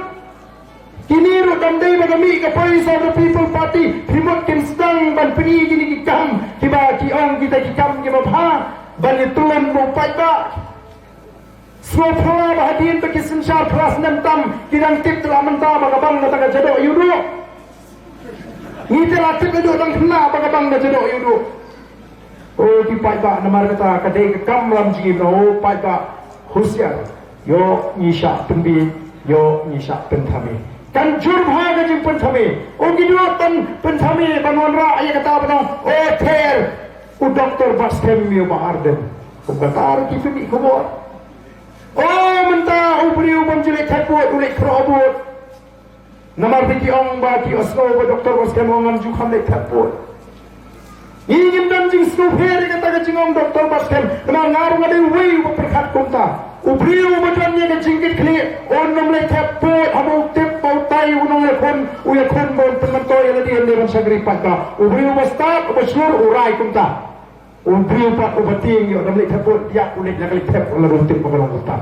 Kini ru dam de bagami ke Voice of the People Party remote kin sedang ban peni gini kikam kiba ki ong kita kikam ki bapha ban tulen mo pai ba semua pula bahagian bagi sensar kelas 6 tam kidang tip telah mentah bagabang na taga jadok yudu ni telah tip yudu dang kena bagabang na jadok yudu oh ki pai ba namar kata kadai ke kam lam ji no pai ba husiar yo nisha penbi yo nisha pentami kan jurha ke jing pentami oh gidu tan pentami banwan ra ay kata batang oh ter u doktor Baskem yo baharden ko kata ki fini ko oh mentah ubriu banjule tapot ulik krobot namar biki ong ba ki osno ba doktor Baskem ngam ju kham le tapot ingin dan jing snupere kata ka jingong doktor Baskem namar ngaru ngade wei ba perkhat kunta ubriu badan ni ka jingkit kli on nam le tapot hamu tip pau tai unong le kon uya kon bon pentoy le di le sagri patka ubriu basta ubasur urai kunta ubriu pat ubating yo nam le tapot ya ulik la kali tap la rutin pakalong kunta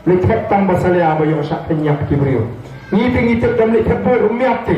le tap tang basalya ba yo sa penyak ki briu ni tingi tip nam le tapot umyak ti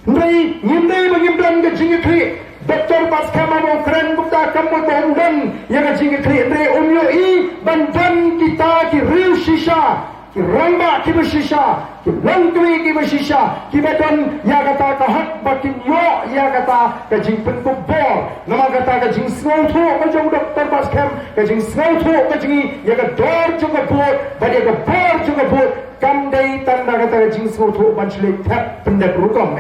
ndai ngimdai bangimdan ka jingkit kli Doktor Baskem mau keren bukta kamu dan yang jingga kiri umyo i bantan kita ki real shisha ki ramba ki bershisha ki langkwi ki bershisha ki beton ya kata kahat bakin yo ya kata ka jing penku bor nama kata ka jing snowto ka jong Doktor Baskem ka jing snowto ka jing ya ka dor juga bor badi ka bor juga bor kamdai tanda kata ka jing snowto banchle tap pendek rukam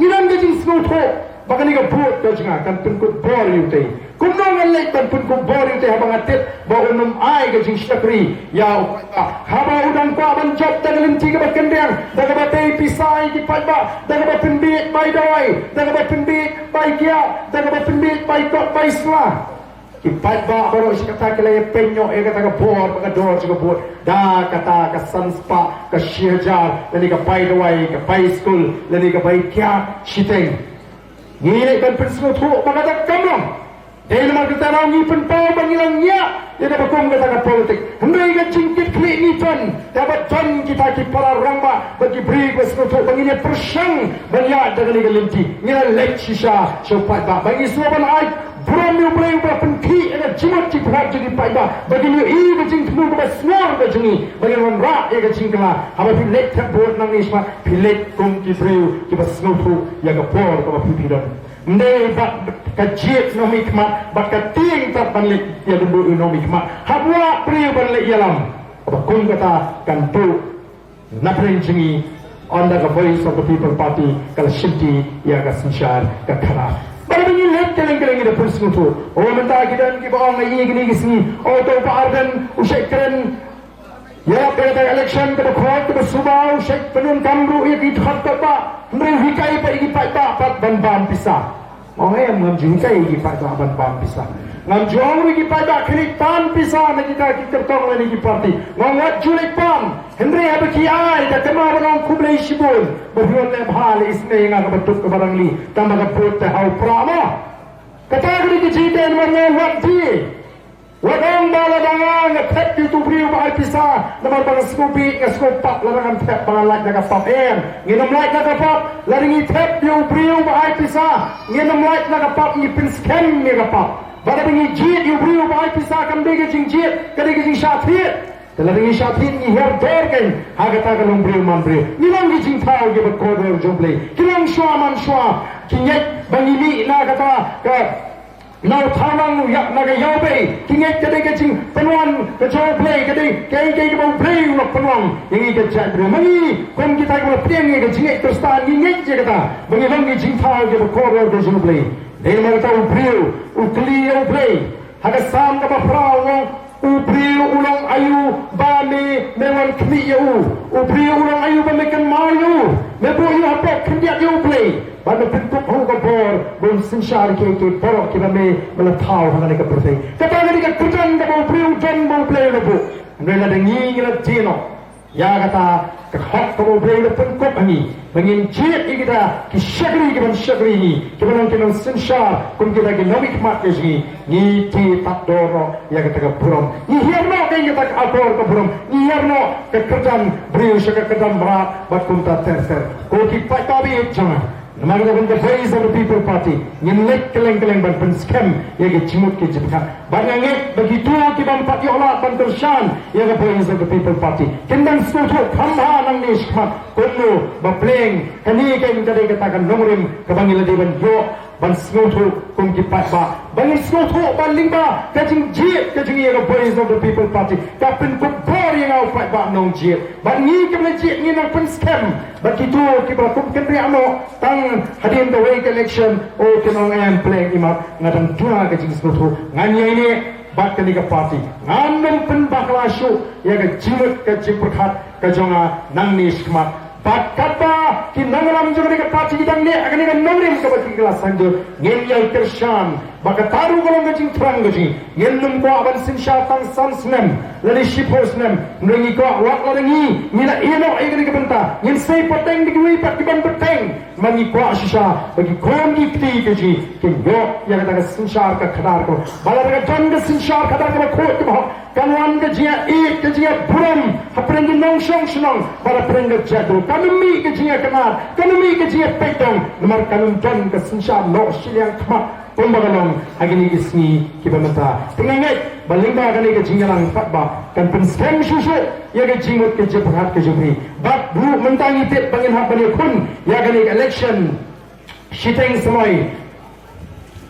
ngiran ka jing snowto Bahkan jika buat kau jangan kan pengkut bor yutai. Kumnong alai kan pengkut bor yutai habang atit bawa unum ai ke jing syakri. Ya haba udang kau aban job dan linci ke bakendang. Dan batai pisai di pajba. Dan bapendit bai doi. Dan bapendit bai kia. Dan bapendit bai kot bai selah. Kipat ba baru si kata kelai penyo kata ke bor ke dor juga buat. Da kata ke sanspa ke syajar. Dan ke bai doi ke bai school. Dan ke bai kia shiteng. Ngilai kan pensiun tu maka kamu. Dari mana kita nak ngi penpau bangilang nya. Dia dapat kong kata politik. Hendak ikan cingkit klik ni ton. Dapat ton kita para ramba bagi beri pensiun tu banginya persang banyak dengan ikan linti. Ngilai lek sisa sopat ba bagi suapan ai. Buram yang boleh ubah penki ada jimat ciprat jadi payah. Bagi ni i kecing temu kepada semua kecing bagi orang rak ia kecing kelah. Apa pilet tak buat nang isma pilet kong kibriu kita snotu yang kepor kepada pipiran. Mendai bak kajiat nomi kemat bak kating tak balik ia dulu nomi kemat. Habwa priu balik ialam. Apa kong kata kantu naprin jengi anda ke Voice of the People Party kalau shinti ia ke sensyar ke kalah. Baru ini lihat keleng-keleng ini persekutu tu. Oh mentah kita ni bawa lagi gini gini. Oh tu Arden usai keren. Ya pada election kita kuat kita subau usai penun kamru ia kita apa? Mereka hikai pergi pak ban pisah. Oh yang menjengkai hikai ban pisah. Ngam lagi pada keritan pisah nak kita tolong lagi parti. Ngat julik pan. Henry apa kiai dah kemar orang kublai sibun. Berjuang le bhal isme ngak betuk ke barang li. Tambah ke put hau prama. Kata kali keciten warna wakti. Wadang bala dangang ngetep itu priu ba pisah. Namar bang skupi ngaskopak larangan tep bangalat nak pap Nginam light nak pap laringi tep itu priu ba pisah. Nginam light nak pap ni pin scam ni pap. Pada bengi jit you beriu bai pisah kam dege jing jit kade jing syathit dalam bengi syathit ni her dor kan ha kata kalong beriu man beriu ni lang jing thau ge kodor joble kilang shwa man shwa kinyet bengi ni na kata ke nau thawang yak na ge yaube kinyet kade jing penuan ke joble kade ke bau beriu nak penuan yang ke jat beriu mengi kom kita ko piang ge jing terus ta kinyet je kata bengi lang jing thau ge kodor joble Dari mana tahu beriu, ukli ublay, haga sam ka baprawang, ubriu ulang ayu bame mewan kmi yu, ubriu ulang ayu bame kan mayu, mebo yu hapok kendiat yu ublay, bad bentuk hukapor bun sinshar ke porok ki bame mala thau hangane ka prote kata ni ka kutan ka bo priu jan bo play na bo ndela de ngi la tino ya kata ka hot ka bo play na pen kop ani bangin jit ikita ki shagri ki ban shagri ni ki ban ki non sinshar kun kita ki novik mat ke ni ti tak doro ya kata ka purom ni hierno ka kita ka akor ka purom ni hierno ka kutan priu shaka kutan berat bat kunta ter ko ki patabi jangan Nama kita the voice of the people party. Ngelek keleng ban pen scam ya ke cimut ke jibka. Bangangek begitu ki ban parti olah ban tershan ya ke voice of the people party. Kendang setuju khamha nang ni shmat kono ba pleng kani ke kita katakan nomrim ke bangil di ban yo ban setuju kum ki pat ba. Bangil setuju ban lingba kajing jit kajing ya ke voice of the people party. Kapin ko bor yang au pat ba nong jit. Ban ni ke jit ni nang pen scam. Begitu ki ba kum kendri amo tang hadin the way election o kinong am playing imat ngadang dua ke jing seluruh nganya ini bat ke liga party nganam pen bakla show ya ke jimut ke jiperkat ke jonga nang ni skmat bat kata ki nangalam juga liga party kita ni akan ni nongrim ke bagi kelas sanjur ngel kershan baka taru kolong ke jing terang ke jing ngelum ko aban sinsha tang sansnem lali shipos nem ngi ko wak larangi nila ino ay ke benta ngin say pateng di gui pat kiban pateng mangi kwa shisha bagi kon di pti ke ji ke yo ya kata sinshar ka khadar ko bala ka jan ke sinshar khadar ko ko ko kanwan ke jia ke jia buram hapren di nong shong shnong bala pren ke jadu kanumi ke jia kanar kanumi ke jia petong nomor kanum jan ke sinshar no shiliang khma pembagalong agini isni kibamata tengangai balingba agani ke jingalang fatba kan penskem susu ya ke jimut ke jephat ke jupri bat bu mentangi tet bangin ha bani kun ya gani election shiteng semai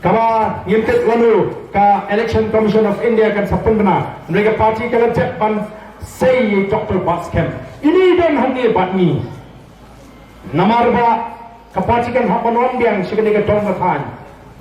kama yimtet lalu ka election commission of India kan sapun bena mereka parti kalau jet ban say Dr. Baskem ini dan hani bat ni namarba ka parti kan ha panon biang sigani ke dong mathan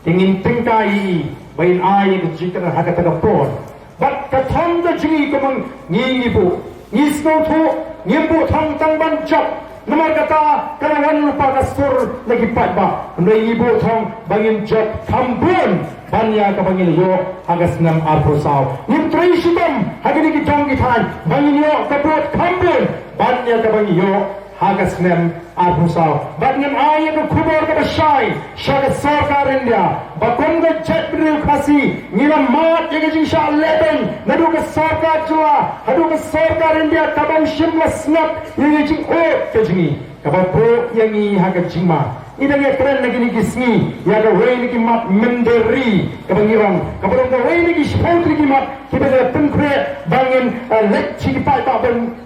ingin tingkai bain ai ke jikar hakata ka por bat ka thong da jingi ko mang ngi bu ni sno tho ngi bu thang tang ban chap nomor kata kalawan lupa kasur lagi pat ba ndai ibu thong bangin chap thambun banya ka bangin yo hagas nam arposau nim trai shibam hagini ki jong ki than bangin yo ka bot thambun banya ka bangin yo hagas nem arposau bangin ai ka khubor ka shai shagat sarkar India bakon ga chat bru khasi ngira mat ye jing sha leben nadu ka sarkar jua hadu ka sarkar India kabang shimla snap ye jing o ke jingi kabapo yang ni hagat jingma ida ye keren lagi ni kisni ya ga wei ni mat menderi kabangirang kabang ga wei ni sport ni mat kita ga penkre bangin lek chi pai ba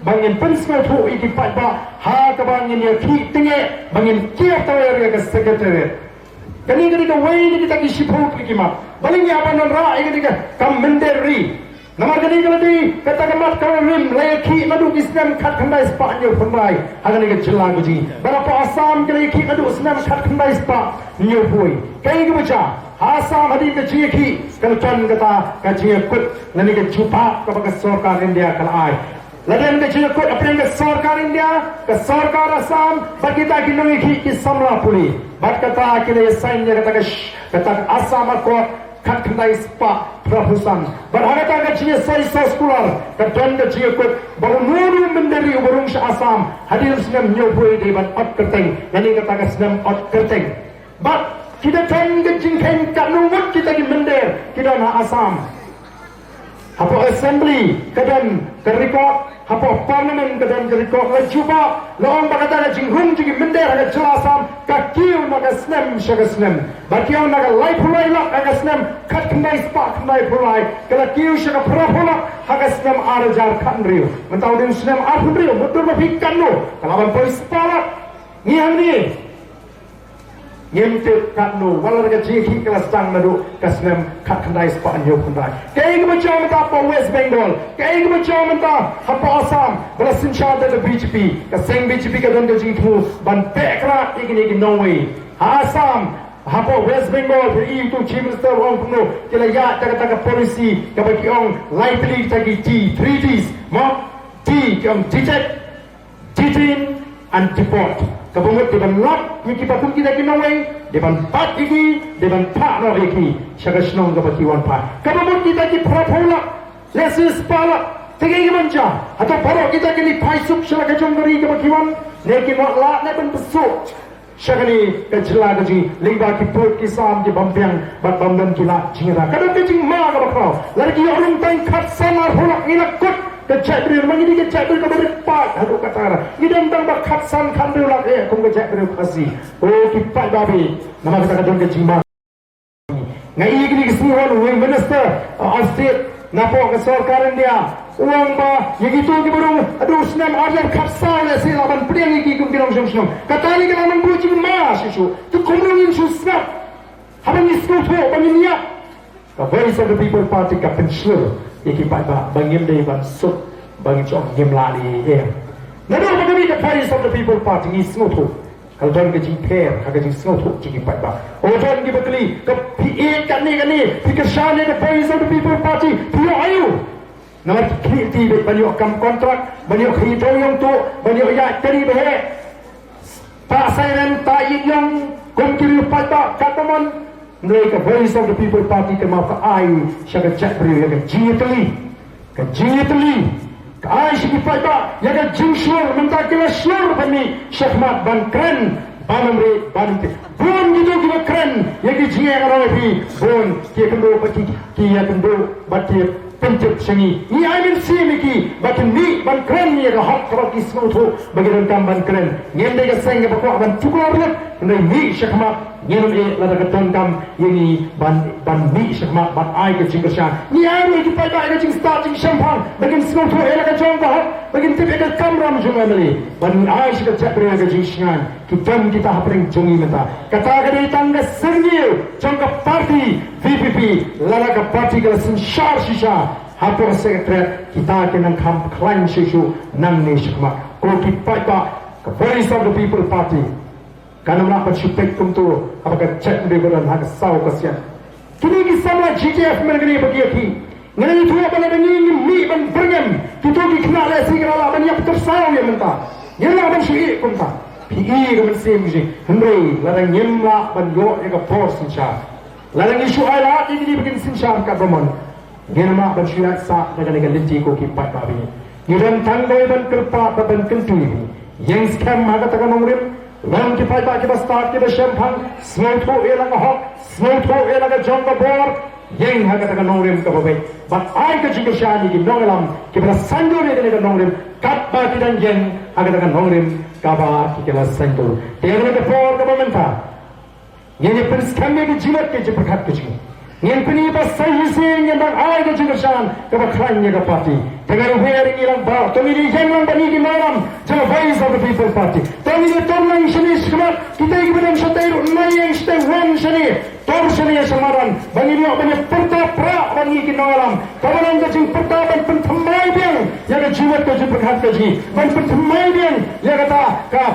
bangin pensmo thu iki pai ba ha kabangin ye ki tinge bangin kia tawer ga secretary kani ga wei ni kita ki sport ni mat baling ya ban ra ini ga kam menderi namar gani galadi kata kamat karim leki madu islam khat khandai spa nyu phunbai hagani ga jilla guji barapa asam ke leki madu islam khat khandai spa nyu phui kai ga bacha asam hadi ke jiki kal chan kata ka ji kut nani ke chupa ka baga sarkar India kal ai ladan ke ji kut apne ke sarkar India ke sarkar asam bagita ki ngi ki samla puli bat kata ke le sign kata asam ko khat khandai spa Prahusan berharga ke jia sai sekolah kedan ke jia kot baru nuru menderi burung Assam hadir senam nyoboi di ban ot kerteng yani kata ke senam ot kerteng but kita kan ke jingken kanumut kita di mender kita na Assam apa assembly kedan ke record apa parlimen kedan ke record la juba lawan bakata ke jinghung jigi mender ke jelasam ka kiu na ke senam syaga senam bakiau na ke lai pulai la ke senam kat kendai spak kendai pulai kala kiu syaga prapula haga senam arajar kanriu mentau din senam arhriu betul mafikan no kalawan polis palak ni hamni yemte katno walar ga jiki kelas tang nadu kasnem kat kendai spa nyo kendai kai ga macam ta pa West Bengal kai ga macam ta apa Assam belasin syada de BJP ka seng BJP ka dan jing thu ban pekra igini Norway Assam apa West Bengal itu Chief Minister orang penuh kila ya taka polisi ka bagi ong lightly tagi T3Ds mo T detect detain and deport Kapamut depan lap iki patun kita kinawai depan pat iki depan pak no iki syaga snong kapakiwan pa. Kapamut kita ki prapola lesis pala tinggi manja atau baru kita kini paisuk syaga jonggari kapakiwan neki mo la ne ben besuk syaga ni kecela kaji lingba ki put ki sam ki bampiang bat bamdan kila jingra kadang kejing ma kapakau lagi orang tang khat samar hulak ilak kut kecek beri rumah ini kecek beri kabar pat hadu katara idam dang bak khatsan kan beri lak kum kecek beri kasih oh kipat babi nama kita kadang kecing ma ngai ini keseluruhan wing minister of state napok kesorkaran dia uang ba yang itu ki baru aduh senam ajar kapsal ya sila ban priang iki kum kirong song kata ni kalau man buci ma sisu tu kumrungin susnap habang isu tu banginya the voice of the people party ka pensur iki pat ba bangim dei ban sut bang chong ngim la ni em nado bagami the voice of the people party ni snotu kalau don ke jing per ka jing snotu jing pat ba o don ki bakli ka pi kan ni pi ka shane the voice of the people party pi ayu nama kriti be banyo kam kontrak banyo khito yang tu banyo ya teri be pa sairan ta yang kum kiri pat ba katamon mereka voice of the people party ke mau ke ai syaga cek beri ya ke jitli ke ai syi pada ya ke jingshur mentah kila syur bani syahmat ban kren banamri banti bon gitu kita kren ya ke jinga rawi bon ke kendo baki ki ya kendo bati penjep sini ni amin simiki bakin ni ban kren ni ga hak kra ki smutu bagiran ban kren ngende ga senga bakwa ban tukar let ni syahmat nyenum lada keton kam ini ban mi syahmat ban ai ke jingkashan ni ai ki pada ai ke jing start jing champagne bagin smutu era ka jong ba bagin tip ka kamram jumamali ban ai shi ka chapre ka jing shan kita hapring jongi mata kata ka di tangga sengil jong ka party VPP lada ka party ka sin shar shisha hapo secretary kita kenang kam klan shishu nang ni syahmat ko ki pada ka voice of the people party karena melakukan syuting untuk apakah cek beberan hak sau kasihan kini kisah GTF mengenai bagi ngenai itu apa lagi ni mi ban berngam kita dikenal oleh segala ban yang tersau yang mentah nyelah ban syuik kumta PE ke mensim je hendrai ladang nyemla ban yo ega force insya ladang isu ala ini bikin sinsya kat bomon nyelah ban syuik sa dengan lenti ko kipat babi nyelam tanggai ban kerpa ban kentu yang scam agak tekan umrim Lang kita start kita champagne, smoke elang hot, smoke elang jongga bor, yang haga taka nongrim ka babe. But I ka jingga shani ki nongalam, kita sandu ne ka nongrim, kat ba kita yang haga taka nongrim ka ba kita sandu. Tiada ka bor ka bamenta. Yang pun skambe ki jimat ke jipat ke jing. Yang pun iba sahi sing yang bang I ka jingga shan ka ba khranya ka party. Dengan wearing ilang bar, kami di yang lang bani di malam, jangan voice of the people party. Kami di tornang sini sekemat, kita ingin berang setair, mayang setair wan sini, tor sini samaran, bani dia bani pertapra bani kita malam. Kawalan kacing pertapan pentemai biang, yang kejiwat kacing berkat kacing, bani pentemai biang, yang kata kap.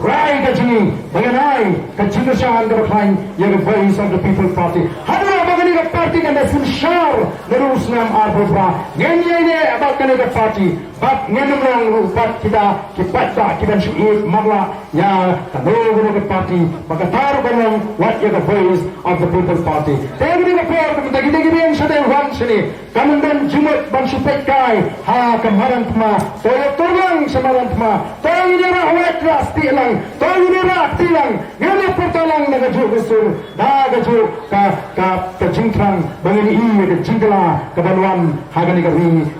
Rai kacing, mengenai kacing kesalahan keberkain, yang voice of the people party. Hadir bagi ke parti kan dah sinsyar terus nam arbitra nyanyi abang kan ke parti bab nyanyi upat kita dah kita syukur magla ya kadang ke parti maka taruh kan what is the voice of the people party tadi ke parti kita yang sedang wan sini kemudian jumat ban supet kai ha kemarin tma saya tolong semaran tma tadi dia rawat ras tilang tadi dia rak tilang nyanyi pertolong naga jugusul naga ju ka jingkrang bangini iya ke jingkala kebanuan haga ni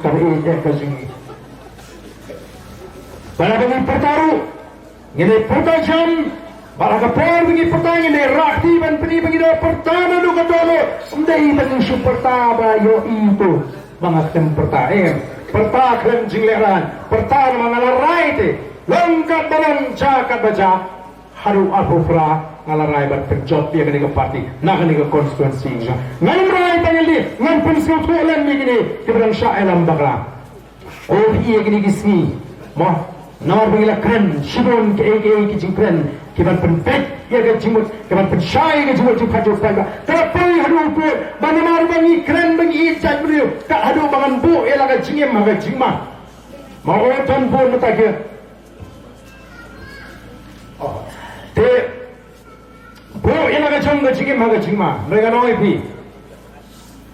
kari ke jingi pada bagi pertaruh ini pertajam pada kapal bagi pertanya ini rakti dan peni bagi dah pertama duka dulu sendai bagi supertaba yo itu bangatem pertaem pertakrem jingleran pertama mangalarai te lengkap dalam jakat baca haru apufra ngalarai ban penjot dia ke parti nak ke konstituensi ngan rai tangli ngan pensiun tulen ni gini keberan syailam bakra oh iya gini gisni mo nor bangila kren shibon ke ki jingkren keban penpet ya ke jimut keban pensyai ke jimut jipajok pada tapi hadu pu banamar bangi kren bangi ijat beliau tak hadu bangan bu ialah ke jingem maga jingma mau ton pun mutake Te bo ina ka chong ka chiki maga chingma mereka noi pi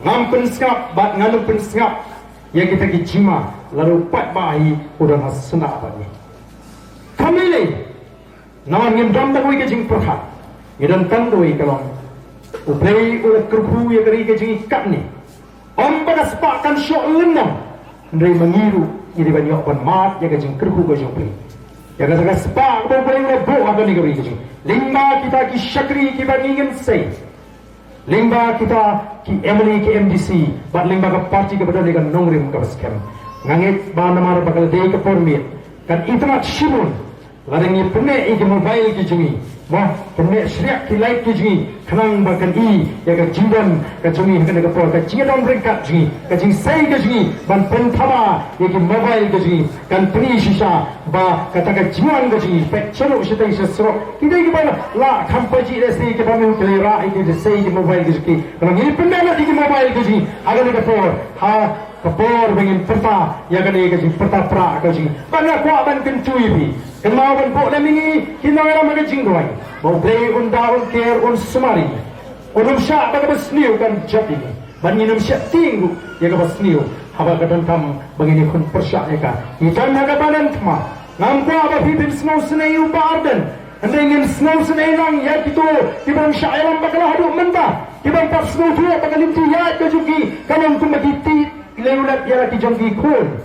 ngam penskap bat nganu penskap ya kita ki chima lalu pat bahi udah hasna apa ni kami le nawan ngem dam tak wi ka ching perha idan tan doi kalong uplay udah kerhu ya kari ka ching ikat ni om pada sepakan syok lenam ndai mengiru jadi banyak ban mat ya ka ching kerhu ka jong play ya kata sepak boleh boleh bo apa ni kami kecil limba kita ki syakri ki bandingin say limba kita ki MLA ki MDC bat limba ka parti ke pada dengan nongrim ka baskem ngangit ba namar bakal dei ke permit kan itna shimun ladang ni pune ki mobile ki jungi wah pune syriak ki light ki jungi kanang bakan i ya ka jindan ka jungi ka ka por ka jindan ringkat jungi ka jing sai ka jungi ban penthama ya ki mobile ka jungi kan puni shisha ba kata ka jiwan ka jungi pek chalo shitai sro kidai ki bana la khampaji le sai ki bamu kle ra i ki sai ki mobile ka jungi kan ni pune la ki mobile ka jungi aga ka por ha kapor bengin perta ya kan ka jungi perta pra ka jungi bana kwa ban kencui bi kenal ban po le mingi kinara ma ka jingwai mau play un care un sumari unum syak ba ka sniu kan jati ni ban nginum syak tinggu ya ka sniu haba ka dan kam bangini kun persyak ya ka itan ha ka badan thma ngam ko ba pipin snow snei u barden ande ngin snow snei lang ya kito tibang syak elam ba kala hadu menta tibang pas snow tu ba ka limti ya ka jugi kanam kum magiti leulat ya ki jongi kun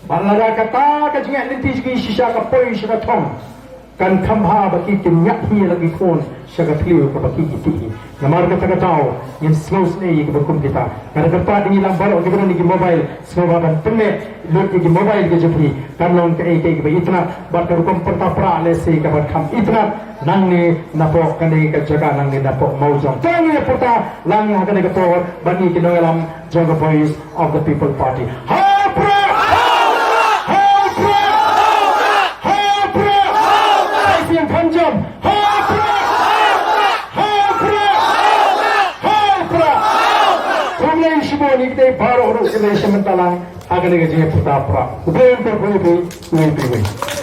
balada kata ka jingat limti jugi shisha ka poi shisha thong kan khamha baki kinyak hi lagi kon syaga tliu ka baki iti namar ka tagatao yin snow snake ka bakum kita kada kerta ni lam balo ke ni mobile snow ban penne lot ki mobile ke jepri kan long ka ke itna bar ka rukum pertapra le se ka bar kham itna nang ni napo kan ni ka jaga nang ni napo maujong tang ni porta lang ha ka ni ka por bani ki noelam jaga boys of the people party ha pra yang panjang hapra kumlay shiboni kita baro ro kile shimentalang agane gaji putapra ubem per boi